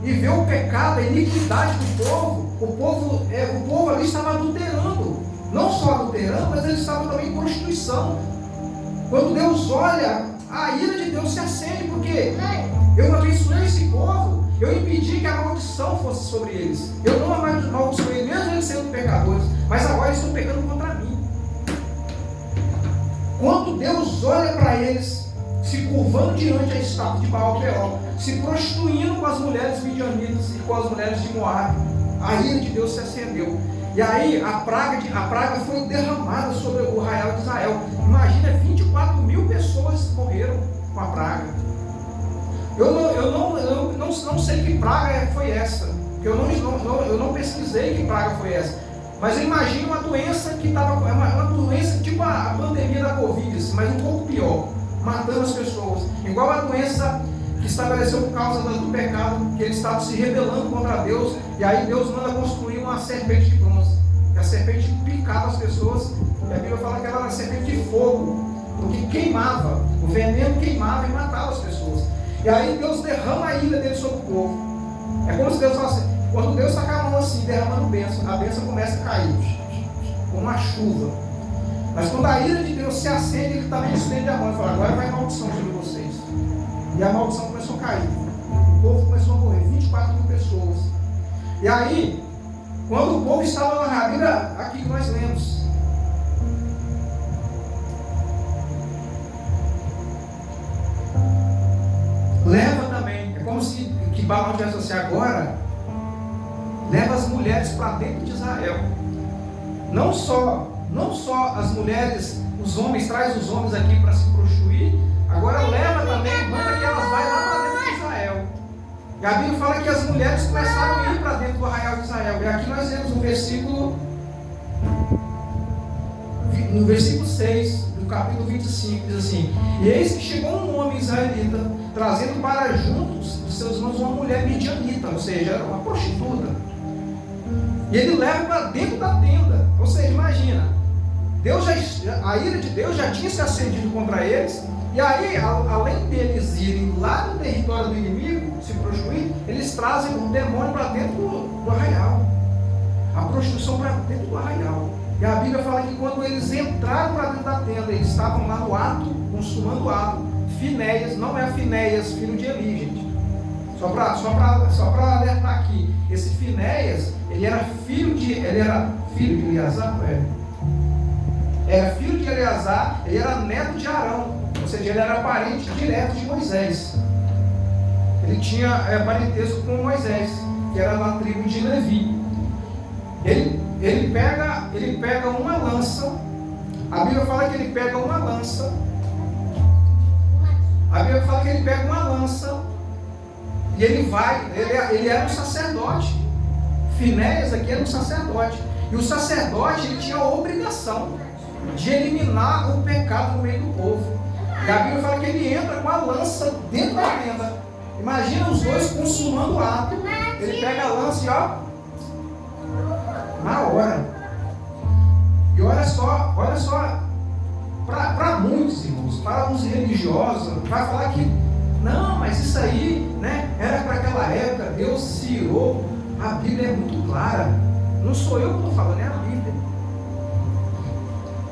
e ver o pecado, a iniquidade do povo, o povo ali estava adulterando. Não só adulterando, mas eles estavam também em prostituição. Quando Deus olha, a ira de Deus se acende, porque eu abençoei esse povo, eu impedi que a maldição fosse sobre eles. Eu não amaldiçoei, mesmo eles sendo pecadores, mas agora eles estão pecando contra mim. Quando Deus olha para eles, se curvando diante da estátua de Baal-Peor, se prostituindo com as mulheres midianitas e com as mulheres de Moabe, a ira de Deus se acendeu. E aí a praga foi derramada sobre o arraial de Israel. Imagina, 24 mil pessoas morreram com a praga. Eu não sei que praga foi essa, porque eu não pesquisei que praga foi essa. Mas eu imagino uma doença que estava, uma doença tipo a pandemia da Covid, mas um pouco pior, matando as pessoas. Igual a doença que estabeleceu por causa do pecado, que eles estavam se rebelando contra Deus, e aí Deus manda construir uma serpente de bronze. E a serpente picava as pessoas, e a Bíblia fala que ela era uma serpente de fogo, porque queimava, o veneno queimava e matava as pessoas. E aí Deus derrama a ira dele sobre o povo. É como se Deus falasse, quando Deus está com a mão assim, derramando bênção, a bênção começa a cair, como uma chuva. Mas quando a ira de Deus se acende, ele também estende a mão e fala, agora vai maldição sobre vocês. E a maldição começou a cair. O povo começou a morrer, 24 mil pessoas. E aí, quando o povo estava na Bíblia, aqui que nós lemos, leva também, é como se que Balaão tivesse assim, agora leva as mulheres para dentro de Israel. Não só as mulheres, os homens, traz os homens aqui para se prostituir, agora leva também, manda que elas vão lá para dentro de Israel. E a Bíblia fala mulheres começaram a ir para dentro do arraial de Israel. E aqui nós vemos no versículo 6 do capítulo 25, diz assim: e eis que chegou um homem israelita, trazendo para juntos de seus irmãos uma mulher midianita, ou seja, era uma prostituta. E ele leva para dentro da tenda. Ou seja, imagina, a ira de Deus já tinha se acendido contra eles. E aí, além deles irem lá no território do inimigo, se prostituir, eles trazem um demônio para dentro do arraial. A prostituição para dentro do arraial. E a Bíblia fala que quando eles entraram para dentro da tenda, eles estavam lá no ato, consumando o ato. Finéias, não é Finéias, filho de Eli, gente. Só para alertar aqui, esse Finéias, ele era filho de Eleazar, era filho de Eleazar, ele era neto de Arão, ou seja, ele era parente direto de Moisés. Ele tinha parentesco com Moisés, que era da tribo de Levi. Ele pega uma lança. A Bíblia fala que ele pega uma lança. E ele era um sacerdote. Finéias aqui era um sacerdote. E o sacerdote, ele tinha a obrigação de eliminar o pecado no meio do povo. E a Bíblia fala que ele entra com a lança dentro da tenda. Imagina os dois consumando o ato. Ele pega a lança e na hora. E olha só, para muitos irmãos, para uns religiosos, vai falar que não, mas isso aí, era para aquela época, Deus se irou. A Bíblia é muito clara. Não sou eu que estou falando, é a Bíblia.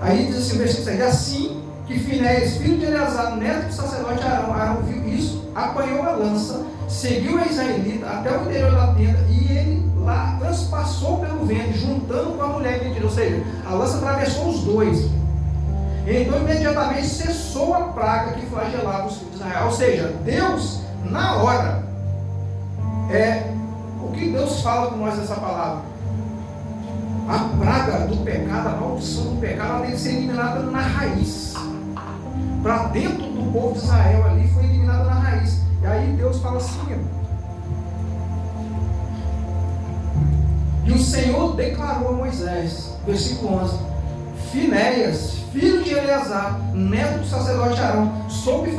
Aí diz assim, o versículo 6, assim que Finéias, filho de Eleazar, neto do sacerdote Arão viu isso, apanhou a lança, seguiu a israelita até o interior da tenda, e ele lá transpassou pelo vento, juntando com a mulher vendida. Ou seja, a lança atravessou os dois. Então imediatamente cessou a praga que flagelava os filhos de Israel. Ou seja, Deus, na hora, o que Deus fala com nós nessa palavra? A praga do pecado, a maldição do pecado, ela tem que ser eliminada na raiz. Para dentro do povo de Israel ali, foi eliminada na raiz. E aí Deus fala assim: e o Senhor declarou a Moisés, versículo 11: Finéias, filho de Eleazar, neto do sacerdote Arão, soube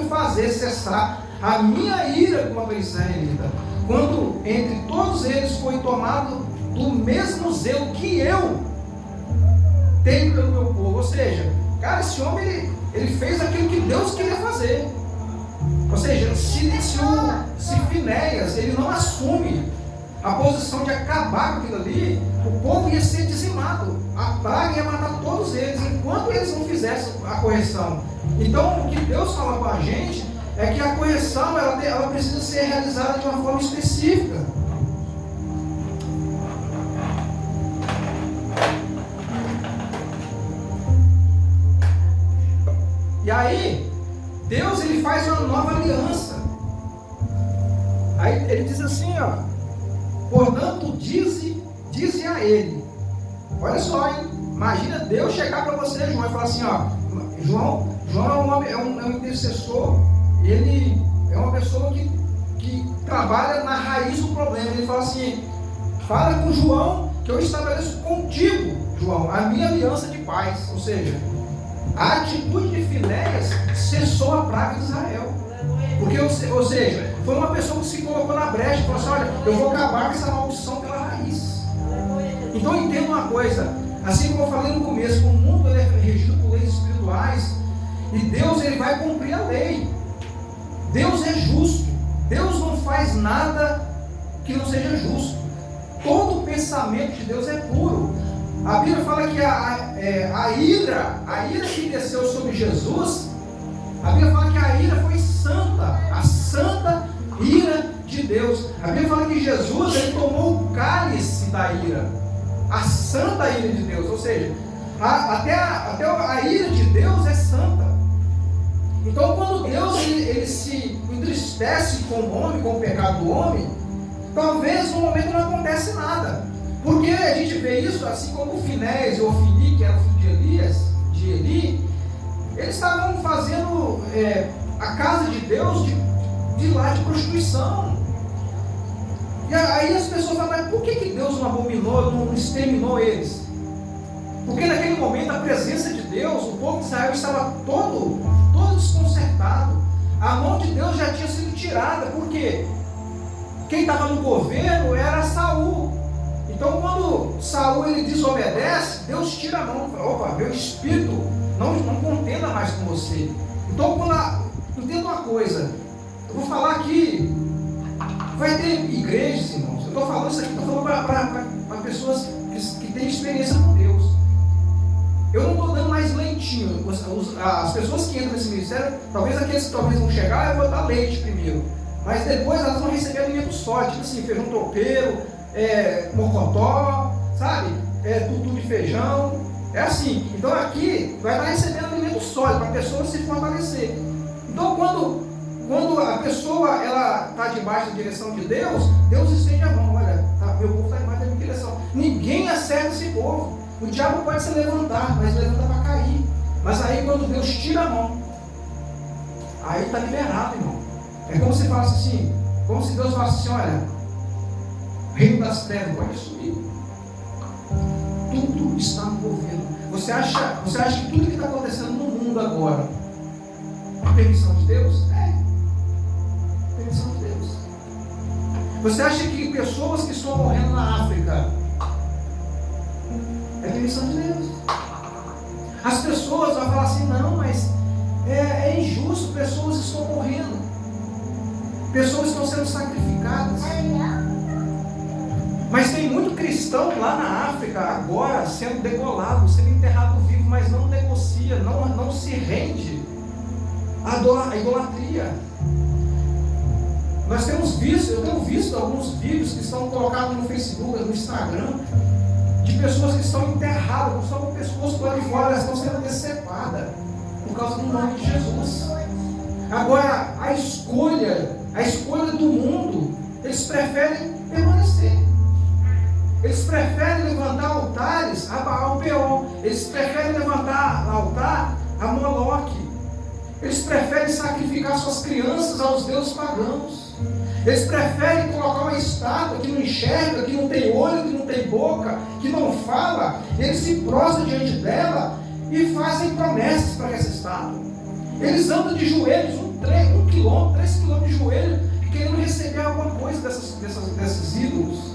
fazer cessar a minha ira contra Israelita, quando entre todos eles foi tomado do mesmo zelo que eu tenho pelo meu povo. Ou seja, cara, esse homem ele fez aquilo que Deus queria fazer. Ou seja, se Finéias ele não assume a posição de acabar com aquilo ali, o povo ia ser dizimado, a praga ia matar todos eles, enquanto eles não fizessem a correção. Então, o que Deus fala com a gente é que a correção ela precisa ser realizada de uma forma específica. E aí, Deus ele faz uma nova aliança. Aí ele diz assim, portanto, dize a ele. Olha só, hein? Imagina Deus chegar para você, João, e falar assim, João é um intercessor, ele é uma pessoa que trabalha na raiz do problema. Ele fala assim: fala com João que eu estabeleço contigo, João, a minha aliança de paz. Ou seja, a atitude de Finéias cessou a praga de Israel. Porque, ou seja, foi uma pessoa que se colocou na brecha e falou assim: olha, eu vou acabar com essa maldição pela raiz. Então entenda uma coisa, assim como eu falei no começo, o mundo ele é regido por leis espirituais, e Deus ele vai cumprir a lei. Deus é justo, Deus não faz nada que não seja justo. Todo pensamento de Deus é puro. A Bíblia fala que a ira que desceu sobre Jesus, a Bíblia fala que a ira foi santa, a santa ira de Deus. A Bíblia fala que Jesus ele tomou o cálice da ira, a santa ira de Deus. Ou seja, até a ira de Deus é santa. Então, quando Deus ele se entristece com o homem, com o pecado do homem, talvez no momento não acontece nada. Porque a gente vê isso, assim como o Finéias e o Ofni, que era filho de Eli, eles estavam fazendo a casa de Deus de lar de prostituição. E aí as pessoas falam, mas por que Deus não abominou, não exterminou eles? Porque naquele momento a presença de Deus, o povo de Israel estava todo desconcertado. A mão de Deus já tinha sido tirada, porque quem estava no governo era Saul. Então quando Saul ele desobedece, Deus tira a mão. Opa, meu espírito não contenda mais com você. Então entenda uma coisa, eu vou falar aqui, vai ter igrejas, irmãos, eu estou falando isso aqui, estou falando para pessoas que têm experiência com Deus. Eu não estou dando mais leitinho. As pessoas que entram nesse ministério, talvez aqueles que talvez vão chegar, eu vou dar leite primeiro. Mas depois elas vão receber alimento sólido, tipo assim, feijão tropeiro, mocotó, sabe? Tutu de feijão. É assim. Então aqui vai estar recebendo alimento sólido para a pessoa se fortalecer. Então quando a pessoa ela está debaixo da direção de Deus, Deus estende a mão. Olha, meu povo está debaixo da minha direção. Ninguém acerta esse povo. O diabo pode se levantar, mas levanta para cair. Mas aí quando Deus tira a mão, aí está liberado, irmão. É como se falasse assim, como se Deus falasse assim, olha, reino das trevas pode subir. Tudo está no governo. Você acha que tudo que está acontecendo no mundo agora é permissão de Deus? É. Permissão de Deus. Você acha que pessoas que estão morrendo na África é permissão de Deus? As pessoas vão falar assim, não, mas é injusto, pessoas estão morrendo, pessoas estão sendo sacrificadas. Mas tem muito cristão lá na África agora sendo degolado, sendo enterrado vivo, mas não negocia, não se rende à idolatria. Eu tenho visto alguns vídeos que estão colocados no Facebook, no Instagram, de pessoas que estão enterradas, não são com o pescoço lá de fora, elas estão sendo decepadas por causa do nome de Jesus. Agora, a escolha do mundo, eles preferem permanecer. Eles preferem levantar altares a Baal-Peor. Eles preferem levantar altar a Moloque. Eles preferem sacrificar suas crianças aos deuses pagãos. Eles preferem colocar uma estátua que não enxerga, que não tem olho, que não tem boca, que não fala. Eles se prostram diante dela e fazem promessas para essa estátua. Eles andam de joelhos 1 quilômetro, 3 quilômetros de joelho, querendo receber alguma coisa desses ídolos.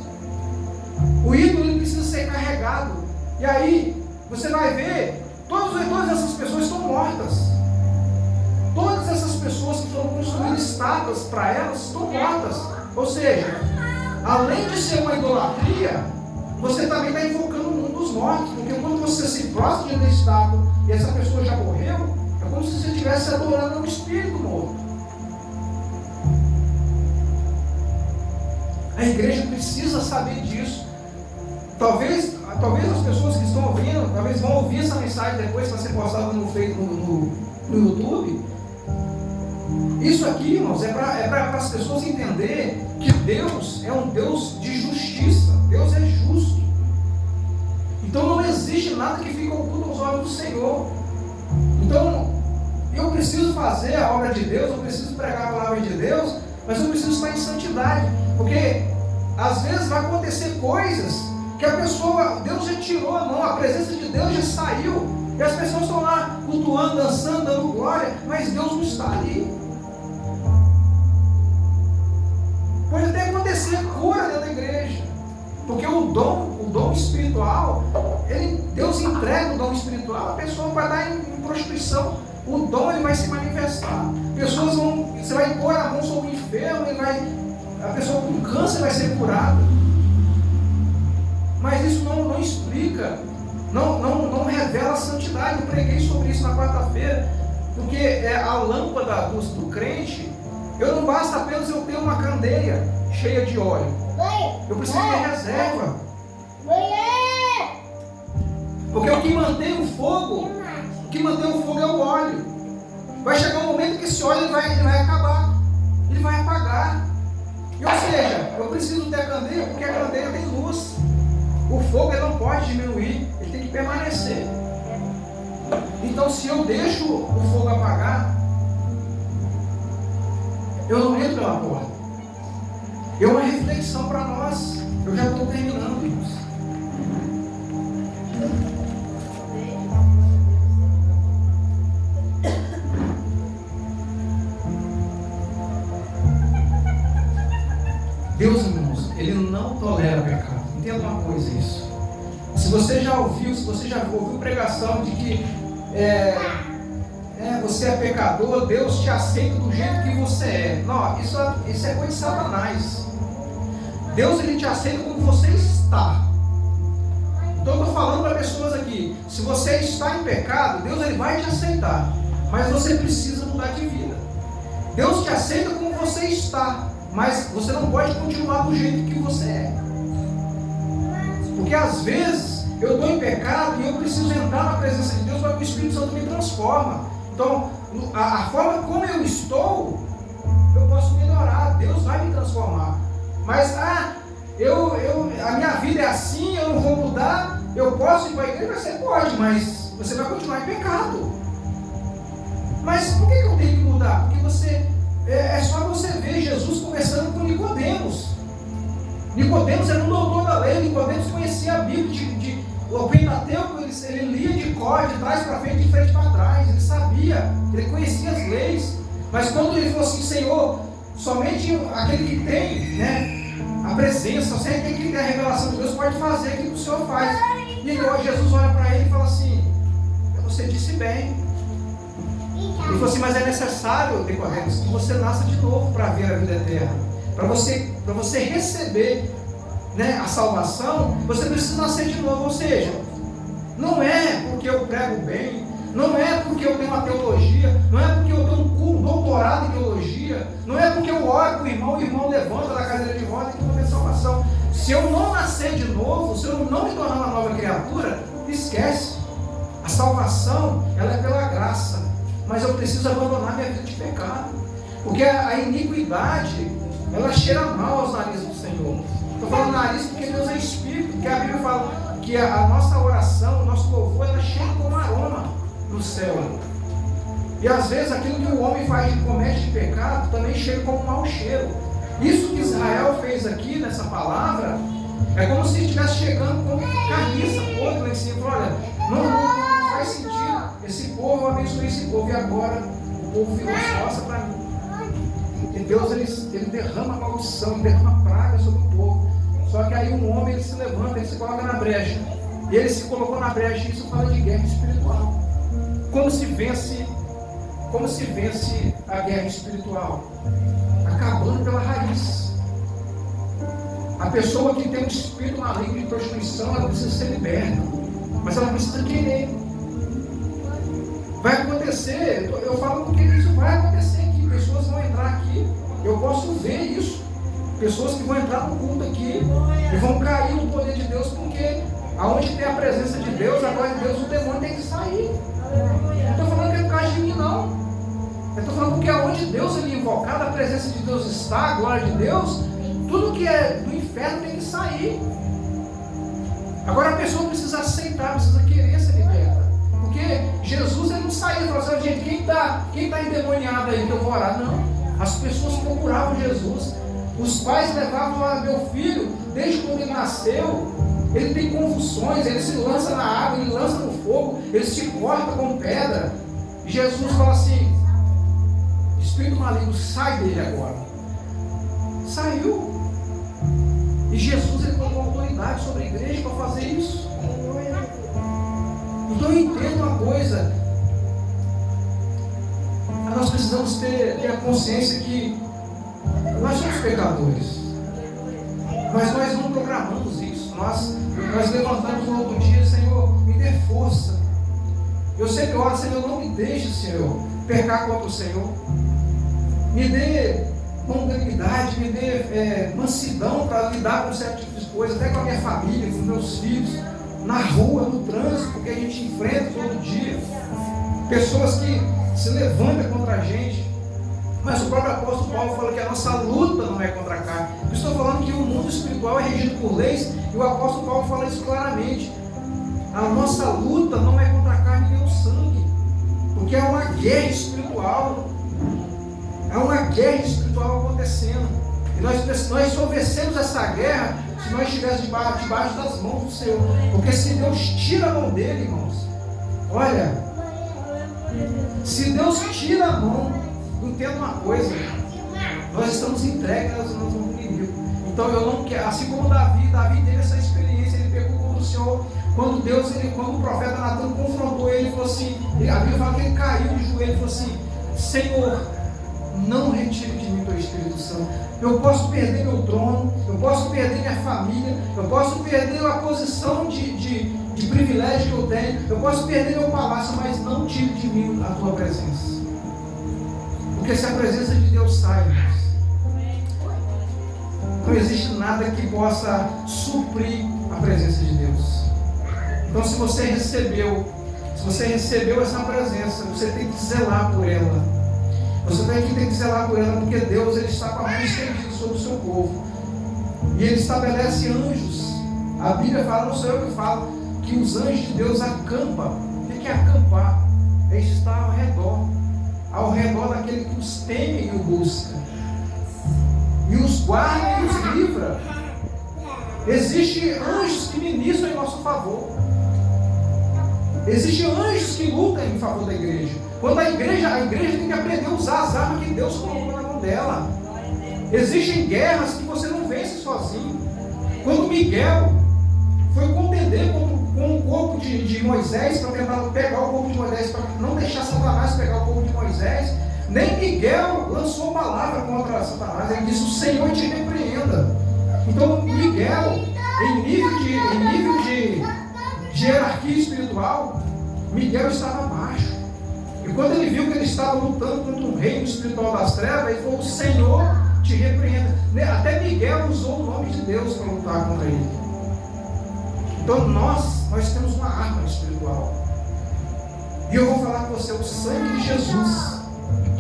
O ídolo ele precisa ser carregado. E aí você vai ver, todas essas pessoas estão mortas. Todas essas pessoas que foram construindo estátuas para elas estão mortas. Ou seja, além de ser uma idolatria, você também está invocando o mundo dos mortos. Porque quando você se prostra diante da estátua e essa pessoa já morreu, é como se você estivesse adorando um espírito morto. A igreja precisa saber disso. Talvez as pessoas que estão ouvindo, talvez vão ouvir essa mensagem depois que vai ser postada no YouTube. Isso aqui, irmãos, é para as pessoas entenderem que Deus é um Deus de justiça. Deus é justo. Então não existe nada que fique oculto aos olhos do Senhor. Então, eu preciso fazer a obra de Deus, eu preciso pregar a palavra de Deus, mas eu preciso estar em santidade. Porque às vezes vai acontecer coisas que a pessoa, Deus já tirou a mão, a presença de Deus já saiu. E as pessoas estão lá cultuando, dançando, dando glória, mas Deus não está ali. Pode até acontecer cura dentro da igreja, porque o dom espiritual, Deus entrega o dom espiritual, a pessoa vai estar em prostituição, o dom ele vai se manifestar. Você vai pôr a mão sobre o enfermo, a pessoa com câncer vai ser curada. Mas isso não explica, não revela a santidade. Eu preguei sobre isso na quarta-feira, porque a lâmpada do crente, não basta apenas eu ter uma candeia cheia de óleo, eu preciso ter reserva, porque o que mantém o fogo é o óleo. Vai chegar um momento que esse óleo ele vai acabar, ele vai apagar. Ou seja, eu preciso ter a candeia, porque a candeia tem luz. O fogo ele não pode diminuir, ele tem que permanecer. Então, se eu deixo o fogo apagar, eu não entro pela porta. E uma reflexão para nós. Eu já estou terminando, irmãos. Deus, irmãos, Ele não tolera pecado. Entenda uma coisa isso. Se você já ouviu pregação de que você é pecador, Deus te aceita do jeito que você é. Não, isso é coisa de Satanás. Deus, Ele te aceita como você está. Então eu estou falando para pessoas aqui, se você está em pecado, Deus, Ele vai te aceitar, mas você precisa mudar de vida. Deus te aceita como você está, mas você não pode continuar do jeito que você é. Porque às vezes eu estou em pecado e eu preciso entrar na presença de Deus para que o Espírito Santo me transforma. Então, a forma como eu estou, eu posso melhorar, Deus vai me transformar. Mas, a minha vida é assim, eu não vou mudar, eu posso ir para a igreja? Você pode, mas você vai continuar em pecado. Mas por que eu tenho que mudar? Porque é só você ver Jesus conversando com Nicodemos. Nicodemos era um doutor da lei, Nicodemos conhecia a Bíblia, o Pentateuco, ele lia de cor, de trás para frente, de frente para trás, ele sabia, ele conhecia as leis. Mas quando ele falou assim, Senhor, somente aquele que tem, a presença, somente aquele que tem a revelação de Deus pode fazer aquilo que o Senhor faz. E aí Jesus olha para ele e fala assim, você disse bem. Ele falou assim, mas é necessário, Nicodemos, que você nasça de novo para ver a vida eterna. Para você receber a salvação, você precisa nascer de novo. Ou seja, não é porque eu prego bem, não é porque eu tenho uma teologia, não é porque eu tenho um doutorado em teologia, não é porque eu oro com o irmão levanta da cadeira de roda que eu vou ter salvação. Se eu não nascer de novo, se eu não me tornar uma nova criatura, esquece. A salvação, ela é pela graça, mas eu preciso abandonar minha vida de pecado, porque a iniquidade, ela cheira mal aos narizes do Senhor. Estou falando nariz porque Deus é Espírito, porque a Bíblia fala que a nossa oração, o nosso louvor, ela cheira como aroma no céu. E às vezes aquilo que o homem comete de pecado também chega como um mau cheiro. Isso que Israel fez aqui nessa palavra é como se estivesse chegando com carniça podre lá em cima. Olha, não faz sentido. Esse povo, eu abençoei esse povo e agora o povo virou força para mim. E Deus ele derrama maldição, ele derrama praga sobre o povo. Só que aí um homem ele se levanta, ele se coloca na brecha. E ele se colocou na brecha, e isso fala de guerra espiritual. Como se vence a guerra espiritual? Acabando pela raiz. A pessoa que tem um espírito maligno de prostituição, ela precisa ser liberta, mas ela precisa querer. Vai acontecer, eu falo porque isso vai acontecer aqui. Pessoas vão entrar aqui, eu posso ver isso. Pessoas que vão entrar no culto aqui e vão cair no poder de Deus, porque aonde tem a presença de Deus, a glória de Deus, o demônio tem que sair. Não estou falando que é por causa de mim, não. Eu estou falando porque aonde Deus é invocado, a presença de Deus está, a glória de Deus, tudo que é do inferno tem que sair. Agora a pessoa precisa aceitar, precisa querer ser liberta. Porque Jesus ele não saiu e falou assim, gente, quem está endemoniado aí que eu vou orar? Não. As pessoas procuravam Jesus. Os pais levavam meu filho, desde quando ele nasceu, ele tem convulsões, ele se lança na água, ele lança no fogo, ele se corta com pedra. E Jesus fala assim, espírito maligno, sai dele agora. Saiu. E Jesus ele colocou autoridade sobre a igreja para fazer isso. Então eu entendo uma coisa. Nós precisamos ter a consciência que nós somos pecadores. Mas nós não programamos isso. Nós levantamos no outro dia, Senhor, me dê força. Eu sempre oro, Senhor, não me deixe, Senhor, pecar contra o Senhor. Me dê longanimidade, me dê mansidão para lidar com certos tipos de coisas, até com a minha família, com meus filhos, na rua, no trânsito, que a gente enfrenta todo dia. Pessoas que se levantam contra a gente. Mas o próprio apóstolo Paulo fala que a nossa luta não é contra a carne. Eu estou falando que o mundo espiritual é regido por leis, e o apóstolo Paulo fala isso claramente. A nossa luta não é contra a carne nem o sangue, porque é uma guerra espiritual. É uma guerra espiritual acontecendo. E nós só vencemos essa guerra se nós estivermos debaixo das mãos do Senhor. Porque se Deus tira a mão dele, irmãos, olha, se Deus tira a mão, entenda uma coisa, nós estamos entregues nas mãos do inimigo. Então eu não quero, assim como Davi teve essa experiência, ele pegou contra o Senhor, quando o profeta Natan confrontou ele, falou assim, a Bíblia fala que ele caiu de joelho e falou assim: Senhor, não retire de mim teu Espírito Santo. Eu posso perder meu trono, eu posso perder minha família, eu posso perder a posição de privilégio que eu tenho, eu posso perder meu palácio, mas não tire de mim a tua presença. Porque se a presença de Deus sai, não existe nada que possa suprir a presença de Deus. Então, se você recebeu essa presença, você tem que zelar por ela. Você tem que zelar por ela, porque Deus, ele está com a mão estendida sobre o seu povo. E ele estabelece anjos. A Bíblia fala, não sou eu que falo, que os anjos de Deus acampam. O que é acampar? É estar ao redor daquele que os teme e o busca. E os guarda e os livra. Existem anjos que ministram em nosso favor. Existem anjos que lutam em favor da igreja. Quando a igreja tem que aprender a usar as armas que Deus colocou na mão dela. Existem guerras que você não vence sozinho. Quando Miguel foi contender com o corpo de Moisés, para tentar pegar o corpo de Moisés, para não deixar Satanás pegar o corpo de Moisés, nem Miguel lançou palavra contra Satanás. Ele disse: o Senhor te repreenda. Então Miguel, em nível de hierarquia espiritual, Miguel estava abaixo. E quando ele viu que ele estava lutando contra um reino espiritual das trevas, ele falou: o Senhor te repreenda. Até Miguel usou o nome de Deus para lutar contra ele. Então nós temos uma arma espiritual. E eu vou falar com você: o sangue de Jesus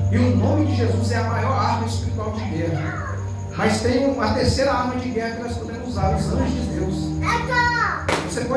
e o nome de Jesus é a maior arma espiritual de guerra. Mas tem uma terceira arma de guerra que nós podemos usar: os anjos de Deus. Você pode